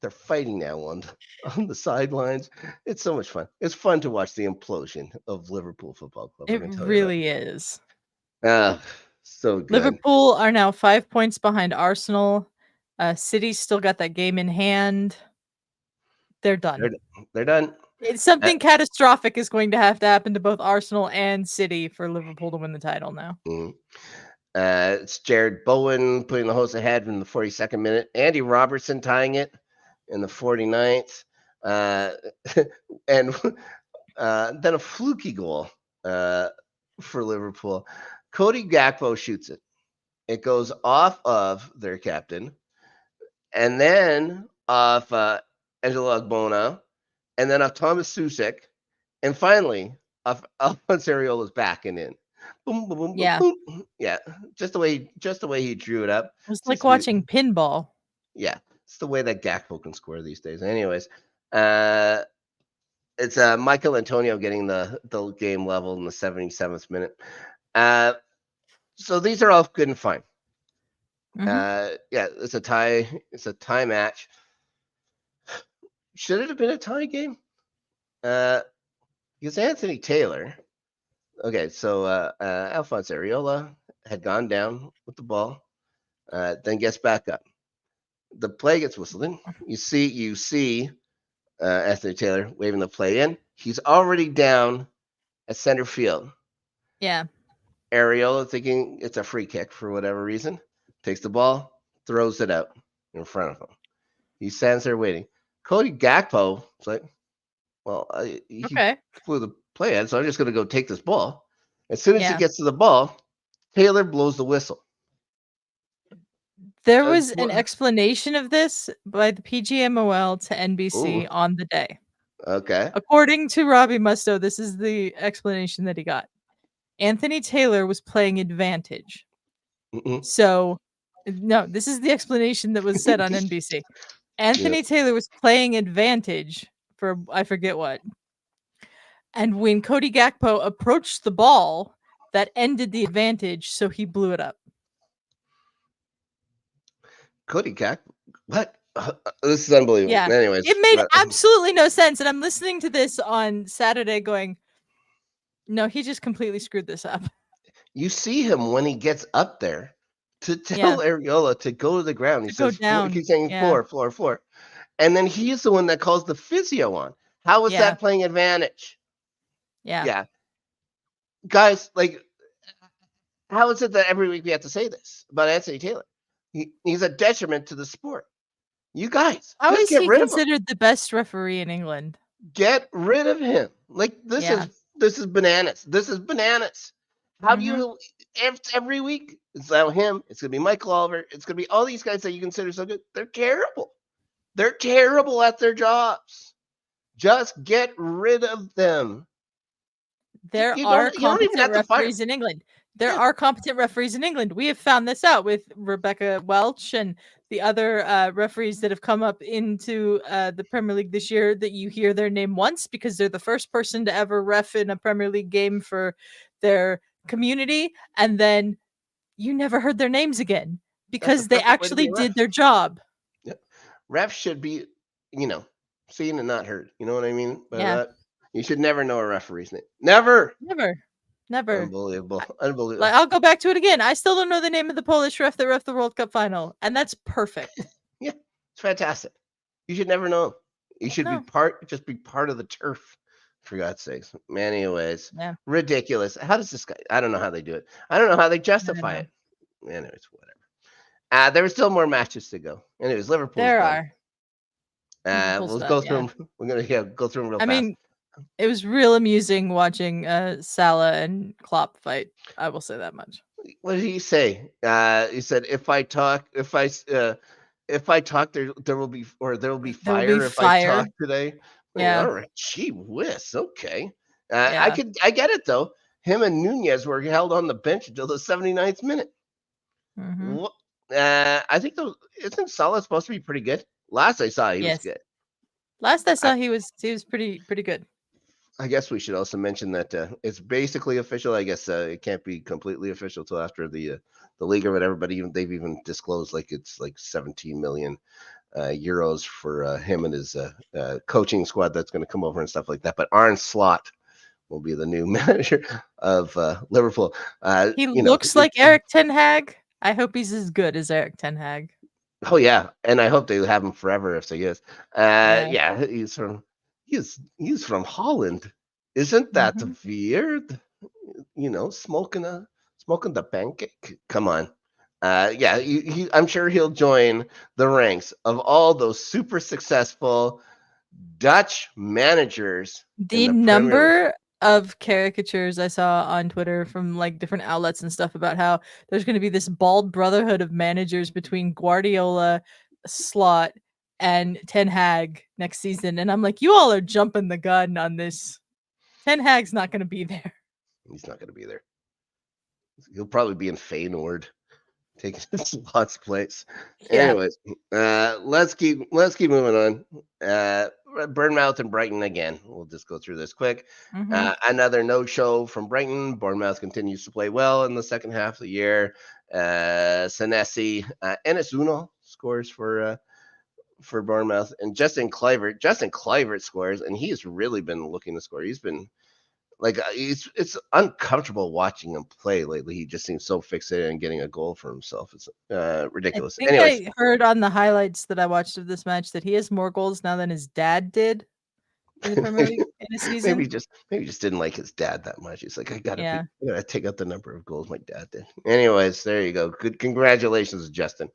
they're fighting now on the sidelines. It's so much fun. It's fun to watch the implosion of Liverpool Football Club. I It can tell you that. really is. Ah, so good. Liverpool are now 5 points behind Arsenal. City's still got that game in hand. They're They're done. they're done. It's Uh, something catastrophic is going to happen to both Arsenal and City for Liverpool to win the title now. mm. It's Jared Bowen putting the host ahead in the 42nd minute. Andy Robertson tying it in the 49th. Uh, and then a fluky goal for Liverpool. Cody Gakpo shoots it. It goes off of their captain, and then off Angelo Agbona, and then off Thomas Susek, and finally off Alphonse Areola's back and in. Boom, boom, boom, boom, Yeah. boom. Yeah, just the way he drew it up. It was It's like just beautiful. watching pinball. Yeah, it's the way that Gakpo can score these days. Anyways, it's Michael Antonio getting the game level in the 77th minute. So these are all good and fine. Yeah, it's a tie. It's a tie match. Should it have been a tie game? Because Anthony Taylor. Okay, so Alphonse Areola had gone down with the ball, then gets back up. The play gets whistled in. You see Anthony Taylor waving the play in. He's already down at center field. Yeah. Areola, thinking it's a free kick for whatever reason, takes the ball, throws it out in front of him. He stands there waiting. Cody Gakpo is like, well, he Okay. flew the play in, so I'm just going to go take this ball. As soon as he Yeah. gets to the ball, Taylor blows the whistle. There was an explanation of this by the PGMOL to NBC Ooh, on the day. okay. According to Robbie Mustoe, this is the explanation that he got. Anthony Taylor was playing advantage. Mm-mm. So, no, this is the explanation that was said on NBC. Anthony Yeah. Taylor was playing advantage for I forget what. And when Cody Gakpo approached the ball, that ended the advantage, so he blew it up. Cody Gakpo? What? This is unbelievable. Yeah. Anyways. It made absolutely no sense, and I'm listening to this on Saturday going, no, he just completely screwed this up. You see him when he gets up there to Yeah. tell Areola to go to the ground. He To go says, down. he's saying Yeah. floor, floor, floor. And then he's the one that calls the physio on. How is Yeah. that playing advantage? Yeah. Yeah. Guys, like, how is it that every week we have to say this about Anthony Taylor? He's a detriment to the sport. You guys, How just is get he rid of him. considered the best referee in England? Get rid of him. Like, this Yeah. is bananas. This is bananas. How do you every week? It's now him. It's gonna be Michael Oliver. It's gonna be all these guys that you consider so good. They're terrible. They're terrible at their jobs. Just get rid of them. There You are don't even competent have to fire referees them. in England. There Yeah. are competent referees in England. We have found this out with Rebecca Welch and the other referees that have come up into the Premier League this year that you hear their name once because they're the first person to ever ref in a Premier League game for their community, and then you never heard their names again because they perfect way to be actually a did ref. their job. Yep. Refs should be, seen and not heard. You know what I mean by Yeah. that? You should never know a referee's name. Never. Never. Unbelievable. Unbelievable. Like, I'll go back to it again. I still don't know the name of the Polish ref that ref the World Cup final, and that's perfect. Yeah, it's fantastic. You should never know. You should No. just be part of the turf, for God's sakes. Anyways, Yeah. ridiculous. How does this guy? I don't know how they do it. I don't know how they I justify don't it. Anyways, whatever. There were still more matches to go. Anyways, Liverpool's There done. are. Liverpool's We'll done, go yeah. through them. We're gonna go through them real I fast. mean, it was real amusing watching Salah and Klopp fight. I will say that much. What did he say? He said, "If I talk, there will be fire if I talk today." Yeah. All right, gee whiz. Okay, Yeah. I get it though. Him and Nunez were held on the bench until the 79th minute. Mhm. I think isn't Salah supposed to be pretty good? Last I saw, he was Yes. good. Last I saw, he was pretty good. I guess we should also mention that it's basically official. I guess it can't be completely official till after the league or whatever. But they've even disclosed like it's like 17 million euros for him and his coaching squad that's going to come over and stuff like that. But Arne Slot will be the new manager of Liverpool. He looks like Eric Ten Hag. I hope he's as good as Eric Ten Hag. Oh yeah, and I hope they have him forever if he is. Yeah, he's from Holland. Isn't that weird? Smoking the pancake. Come on. Yeah, I'm sure he'll join the ranks of all those super successful Dutch managers in The the Premier League. number of caricatures I saw on Twitter from like different outlets and stuff about how there's going to be this bald brotherhood of managers between Guardiola, Slot, and Ten Hag next season, and I'm like, you all are jumping the gun on this. Ten Hag's not going to be there. He's not going to be there. He'll probably be in Feyenoord, taking Slot's place. Yeah. Anyways, let's keep moving on. Bournemouth and Brighton again. We'll just go through this quick. Another no-show from Brighton. Bournemouth continues to play well in the second half of the year. Senesi Enes Uno scores for Bournemouth, and Justin Kluivert scores, and he's really been looking to score. He's been like it's uncomfortable watching him play lately. He just seems so fixated on getting a goal for himself. It's ridiculous. I think Anyways, I heard on the highlights that I watched of this match that he has more goals now than his dad did in the Premier League in a season. maybe he just didn't like his dad that much. He's like, I gotta take out the number of goals my dad did. Anyways, there you go. Good, congratulations, Justin.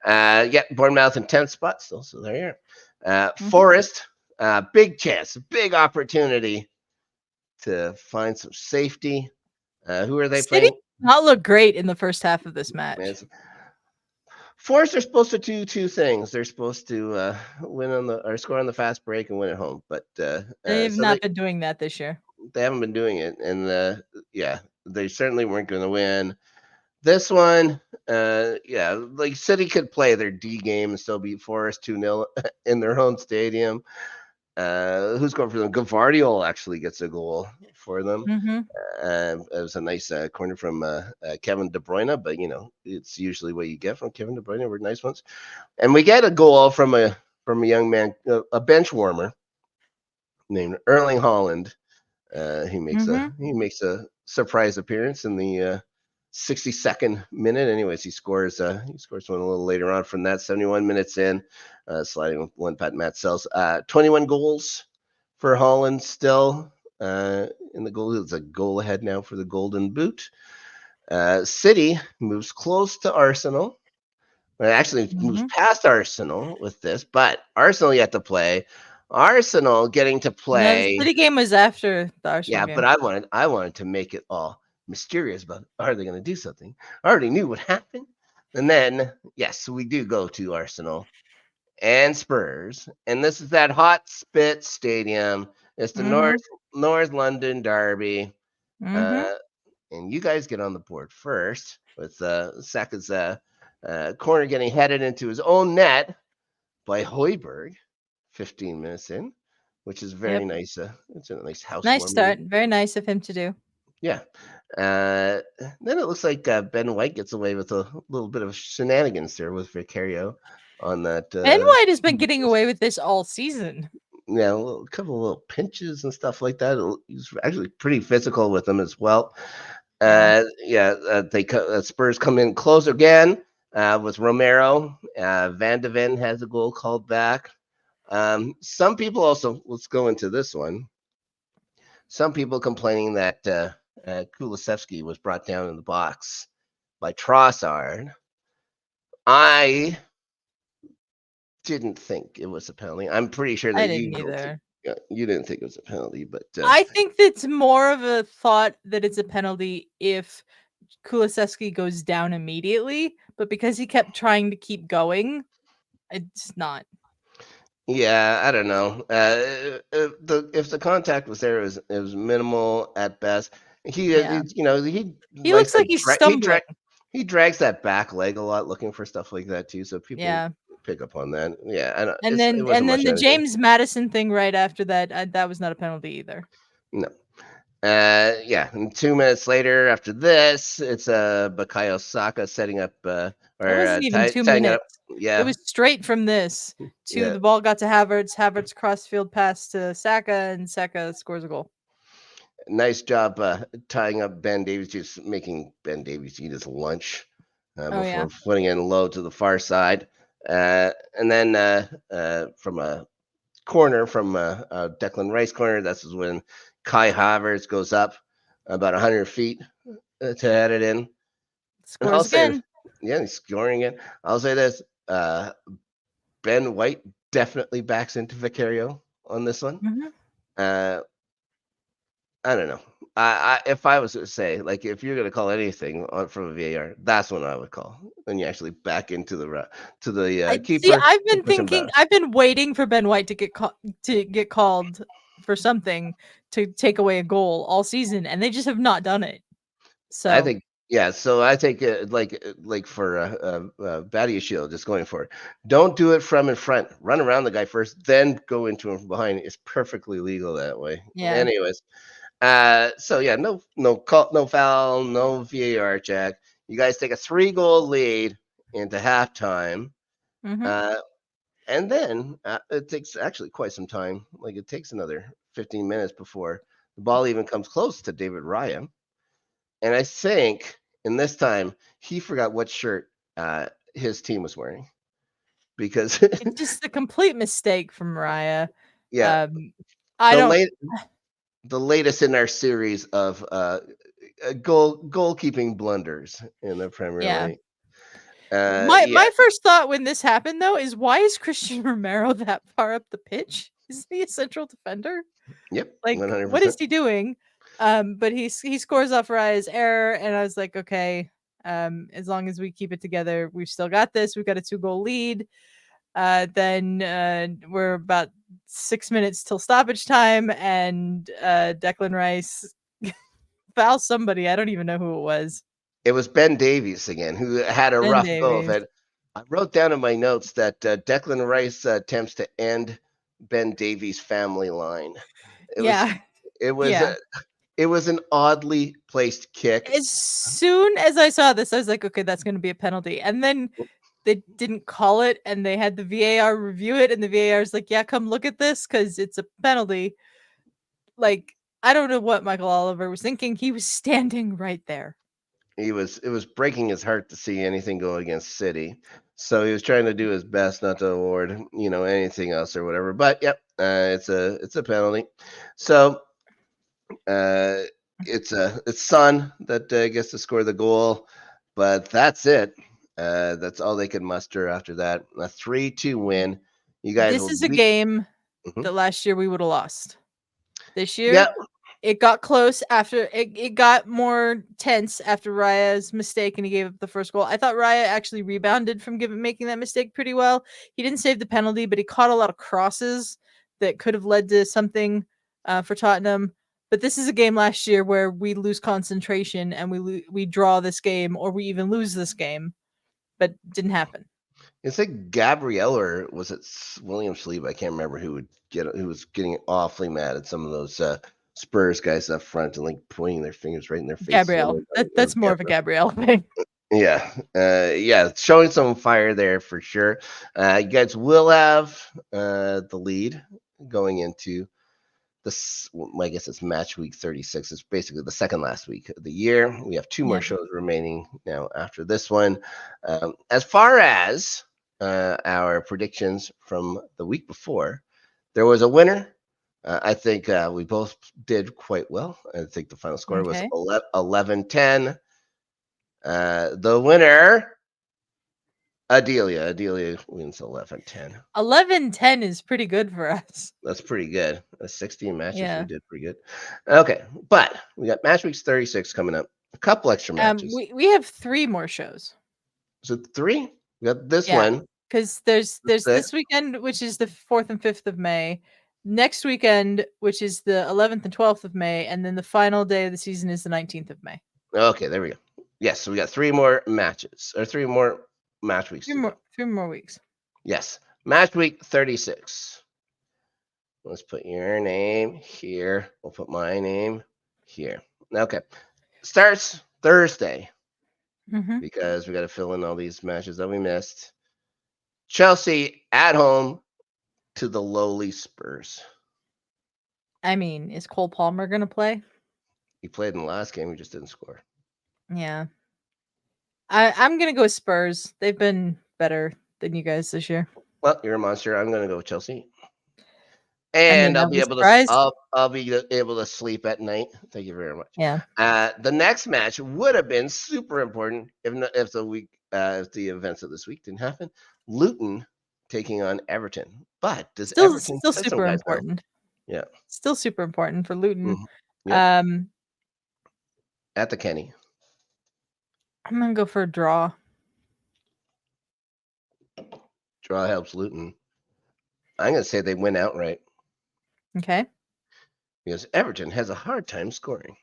Yeah, Bournemouth in 10th spot still, so there you are. Forest, big chance, big opportunity to find some safety. Who are they playing? Not look great in the first half of this match. Forest are supposed to do two things. They're supposed to score on the fast break and win at home, but they've not been doing that this year. They haven't been doing it, and they certainly weren't going to win this one. Like City could play their D game and still beat Forest 2-0 in their own stadium. Who's going for them? Gavardiol actually gets a goal for them. It was a nice corner from Kevin De Bruyne, but it's usually what you get from Kevin De Bruyne were nice ones. And we get a goal from a young man, a bench warmer named Erling Haaland. He makes a surprise appearance in the 62nd minute. Anyways, he scores one a little later on from that. 71 minutes in, sliding with one pat Matt Sells. 21 goals for Haaland still in the goal. It's a goal ahead now for the Golden Boot. City moves close to Arsenal. Well, it actually moves past Arsenal with this, but Arsenal yet to play. Arsenal getting to play. The City game was after the Arsenal game. But I wanted to make it all mysterious, but are they going to do something? I already knew what happened. And then, yes, we do go to Arsenal and Spurs. And this is that hot spit stadium. It's the North London derby. And you guys get on the board first with Saka's corner getting headed into his own net by Højbjerg 15 minutes in, which is very nice. It's a nice house. Nice start. Very nice of him to do. Yeah. Then it looks like Ben White gets away with a little bit of shenanigans there with Vicario on that. Ben White has been getting away with this all season. Yeah, a couple of little pinches and stuff like that. He's actually pretty physical with them as well. Spurs come in close again with Romero. Van de Ven has a goal called back. Some people also, let's go into this one. Some people complaining that Kulusevski was brought down in the box by Trossard. I didn't think it was a penalty. I'm pretty sure that you didn't think it was a penalty, but I think it's more of a thought that it's a penalty if Kulusevski goes down immediately, but because he kept trying to keep going, it's not. Yeah, I don't know. If the contact was there, it was minimal at best. He looks like he's stumbling. He drags that back leg a lot, looking for stuff like that too. So people pick up on that. Yeah, and then the James Madison thing right after that, that was not a penalty either. No. And 2 minutes later, after this, it's Bukayo Saka setting up it wasn't even 2 minutes. It Yeah, was straight from this to yeah. the ball got to Havertz. Havertz cross-field pass to Saka, and Saka scores a goal. Nice job tying up Ben Davies, just making Ben Davies eat his lunch Oh, yeah. before putting in low to the far side. And then from a corner, from Declan Rice corner, that's when Kai Havertz goes up about 100 feet to head it in. And I'll Scores say, again. yeah, he's scoring it. I'll say this: Ben White definitely backs into Vicario on this one. Mhm. Uh, I don't know. If I was to say, like, if you're gonna call anything from a VAR, that's when I would call. When you actually back into the I see. keeper I've and been push him back. thinking. I've been waiting for Ben White to get called for something to take away a goal all season, and they just have not done it. I So think, yeah. So I think like for Badia Shield, just going for it. Don't do it from in front. Run around the guy first, then go into him from behind. It's perfectly legal that way. yeah. Anyways, so yeah, no foul, no VAR check. You guys take a 3-goal lead into halftime. Hmm. Uh, And then it takes actually quite some time. Like it takes another 15 minutes before the ball even comes close to David Ryan. And I think in this time he forgot what shirt his team was wearing because It's just a complete mistake from Mariah. yeah, Um, I the don't. late the latest in our series of goalkeeping blunders in the Premier Yeah. League. Yeah, My first thought when this happened though is why is Christian Romero that far up the pitch? Is he a central defender? yep, Like, what is 100%. he doing? But he scores off Raya's error, and I was like, okay, as long as we keep it together, we've still got this. We've got a 2-goal lead. Then we're about 6 minutes till stoppage time, and Declan Rice fouls somebody. I don't even know who it was. It was Ben Davies again, who had a Ben rough go of Davies. it. I wrote down in my notes that Declan Rice attempts to end Ben Davies' family line. It was, Yeah, it was, yeah. a, it was an oddly placed kick. As soon as I saw this, I was like, okay, that's going to be a penalty. And then they didn't call it, and they had the VAR review it, and the VAR is like, yeah, come look at this because it's a penalty. Like, I don't know what Michael Oliver was thinking. He was standing right there. It was breaking his heart to see anything go against City. So he was trying to do his best not to award, anything else or whatever. But yep, it's a penalty. So Uh, it's Son that gets to score the goal, but that's it. That's all they could muster after that. A 3-2 win. You guys This will is a beat. game Mhm. that last year we would have lost. This Yeah, year, it got close after it got more tense after Raya's mistake and he gave up the first goal. I thought Raya actually rebounded from making that mistake pretty well. He didn't save the penalty, but he caught a lot of crosses that could have led to something for Tottenham. But this is a game last year where we lose concentration and we draw this game or we even lose this game, but didn't happen. it's like Gabrielle or was it William Sleeve? I can't remember who was getting awfully mad at some of those Spurs guys up front and like pointing their fingers right in their faces. Gabrielle. It was That's more of a Gabrielle. Gabrielle thing. Yeah, yeah, showing some fire there for sure. You guys will have the lead going into this. Well, I guess it's match week 36. It's basically the second last week of the year. We have two more Yeah. shows remaining now after this one. As far as our predictions from the week before, there was a winner. I think we both did quite well. I think the final score was Okay. 11-10. The winner, Adelia. Adelia wins 11-10. 11-10 is pretty good for us. That's pretty good. 16 matches, we Yeah. did pretty good. Okay, but we got match week 36 coming up. A couple extra matches. We have 3 more shows. So 3. We got this Yeah, one. because there's Six. this weekend, which is the 4th and 5th of May. Next weekend, which is the 11th and 12th of May, and then the final day of the season is the 19th of May. Okay, there we go. Yes, so we got 3 more matches, or 3 more match weeks 3 to go. 3 more weeks. Yes, match week 36. Let's put your name here. We'll put my name here. Okay, starts Thursday Mhm. because we got to fill in all these matches that we missed. Chelsea at home to the lowly Spurs. I mean, is Cole Palmer going to play? He played in the last game. He just didn't score. Yeah. I'm going to go with Spurs. They've been better than you guys this year. Well, you're a monster. I'm going to go with Chelsea. I mean, And I was surprised. I'll be able to sleep at night. Thank you very much. Yeah. The next match would have been super important if the events of this week didn't happen. Luton taking on Everton, but does Everton Still send some super guys down? important. Yeah, Still super important for Luton. Yep. Um, At the Kenny. I'm going to go for a draw. Draw helps Luton. I'm going to say they win outright Okay. because Everton has a hard time scoring.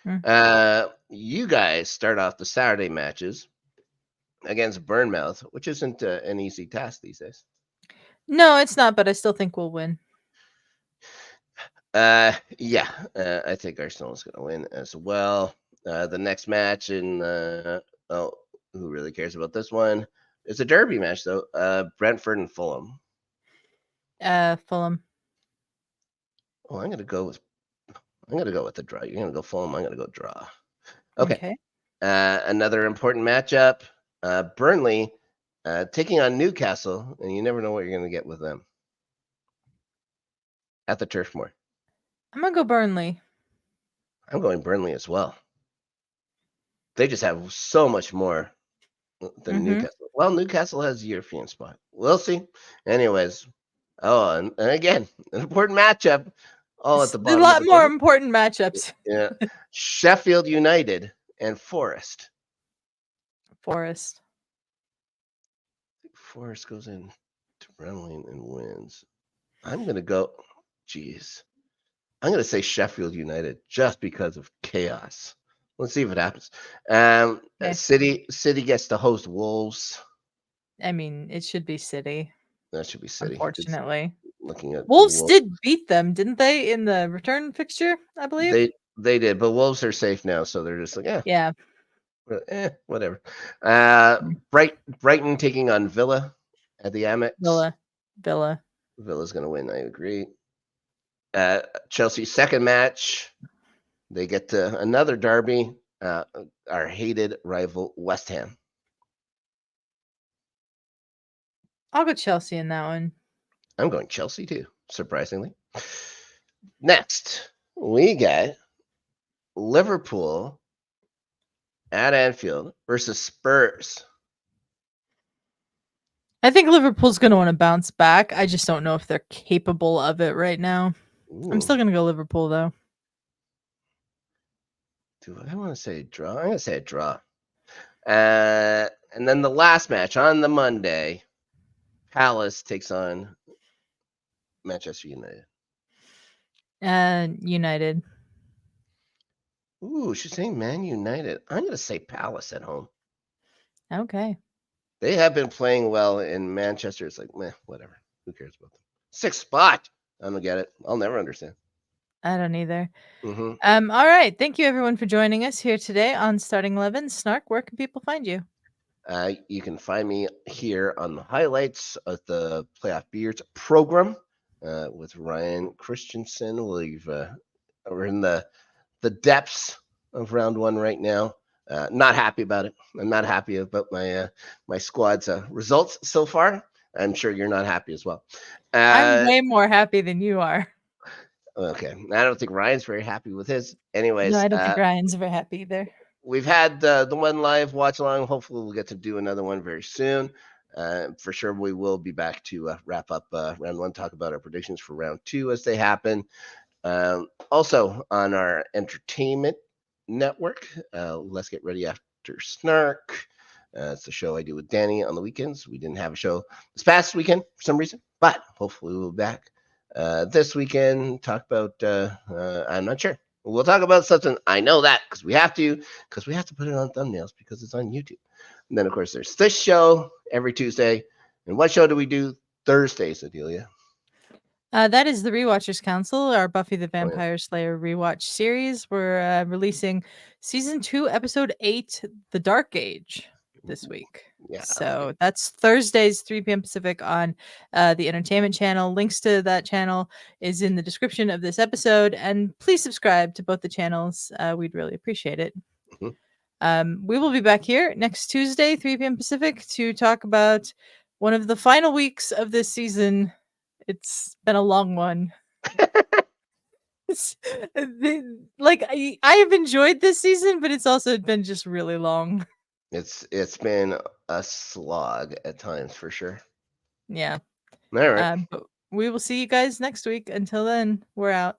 Mm. You guys start off the Saturday matches against Bournemouth, which isn't an easy task these days. No, it's not, but I still think we'll win. Yeah, I think Arsenal is going to win as well. The next match who really cares about this one? It's a derby match though. Brentford and Fulham. Fulham. Oh, I'm gonna go with the draw. You're gonna go Fulham. I'm gonna go draw. Okay. Another important matchup. Burnley taking on Newcastle, and you never know what you're gonna get with them at the Turf Moor. I'm gonna go Burnley. I'm going Burnley as well. They just have so much more than Newcastle. Well, Newcastle has a European spot. We'll see. Anyways, and again, an important matchup. All at the A bottom of lot the more board. important matchups. Yeah, Sheffield United and Forest. Forest goes in to Bramley and wins. I'm gonna go. Jeez, I'm gonna say Sheffield United just because of chaos. Let's see if it happens. Okay. City gets to host Wolves. I mean, it should be City. That should be City. Unfortunately, Looking at Wolves did beat them, didn't they, in the return fixture? I believe they did, but Wolves are safe now, so they're just like, yeah, whatever. Brighton taking on Villa at the Amex. Villa. Villa's going to win. I agree. Chelsea second match. They get to another derby. Our hated rival West Ham. I'll go Chelsea in that one. I'm going Chelsea too, surprisingly. Next, we get Liverpool at Anfield versus Spurs. I think Liverpool's going to want to bounce back. I just don't know if they're capable of it right now. Ooh. I'm still going to go Liverpool, though. Do I want to say a draw? I'm going to say a draw. And then the last match on the Monday, Palace takes on Manchester United. United. Ooh, she's saying Man United. I'm going to say Palace at home. Okay. They have been playing well in Manchester. It's like, meh, whatever. Who cares about them? 6th spot. I don't get it. I'll never understand. I don't either. Mm-hmm. All right. Thank you, everyone, for joining us here today on Starting 11. Snark, where can people find you? You can find me here on the highlights of the Playoff Beards program with Ryan Christensen. We're in the depths of round one right now. Not happy about it. I'm not happy about my squad's results so far. I'm sure you're not happy as well. I'm way more happy than you are. Okay. I don't think Ryan's very happy with his. Anyways. No, I don't think Ryan's very happy either. We've had the one live watch along. Hopefully we'll get to do another one very soon. For sure, we will be back to wrap up round one, talk about our predictions for round two as they happen. Also on our entertainment network, Let's Get Ready After Snark. It's the show I do with Danny on the weekends. We didn't have a show this past weekend for some reason, but hopefully we'll be back this weekend. Talk about, I'm not sure. We'll talk about something. I know that because we have to put it on thumbnails because it's on YouTube. And then, of course, there's this show every Tuesday. And what show do we do Thursdays, Adelia? That is the Rewatchers Council, our Buffy the Vampire Slayer rewatch series. We're releasing season 2, episode 8, The Dark Age. this week. Yeah. So that's Thursdays, 3 p.m. Pacific on the Entertainment Channel. Links to that channel is in the description of this episode. And please subscribe to both the channels. We'd really appreciate it. We will be back here next Tuesday, 3 p.m. Pacific, to talk about one of the final weeks of this season. It's been a long one. I have enjoyed this season, but it's also been just really long. It's been a slog at times for sure. Yeah. All right. But we will see you guys next week. Until then, we're out.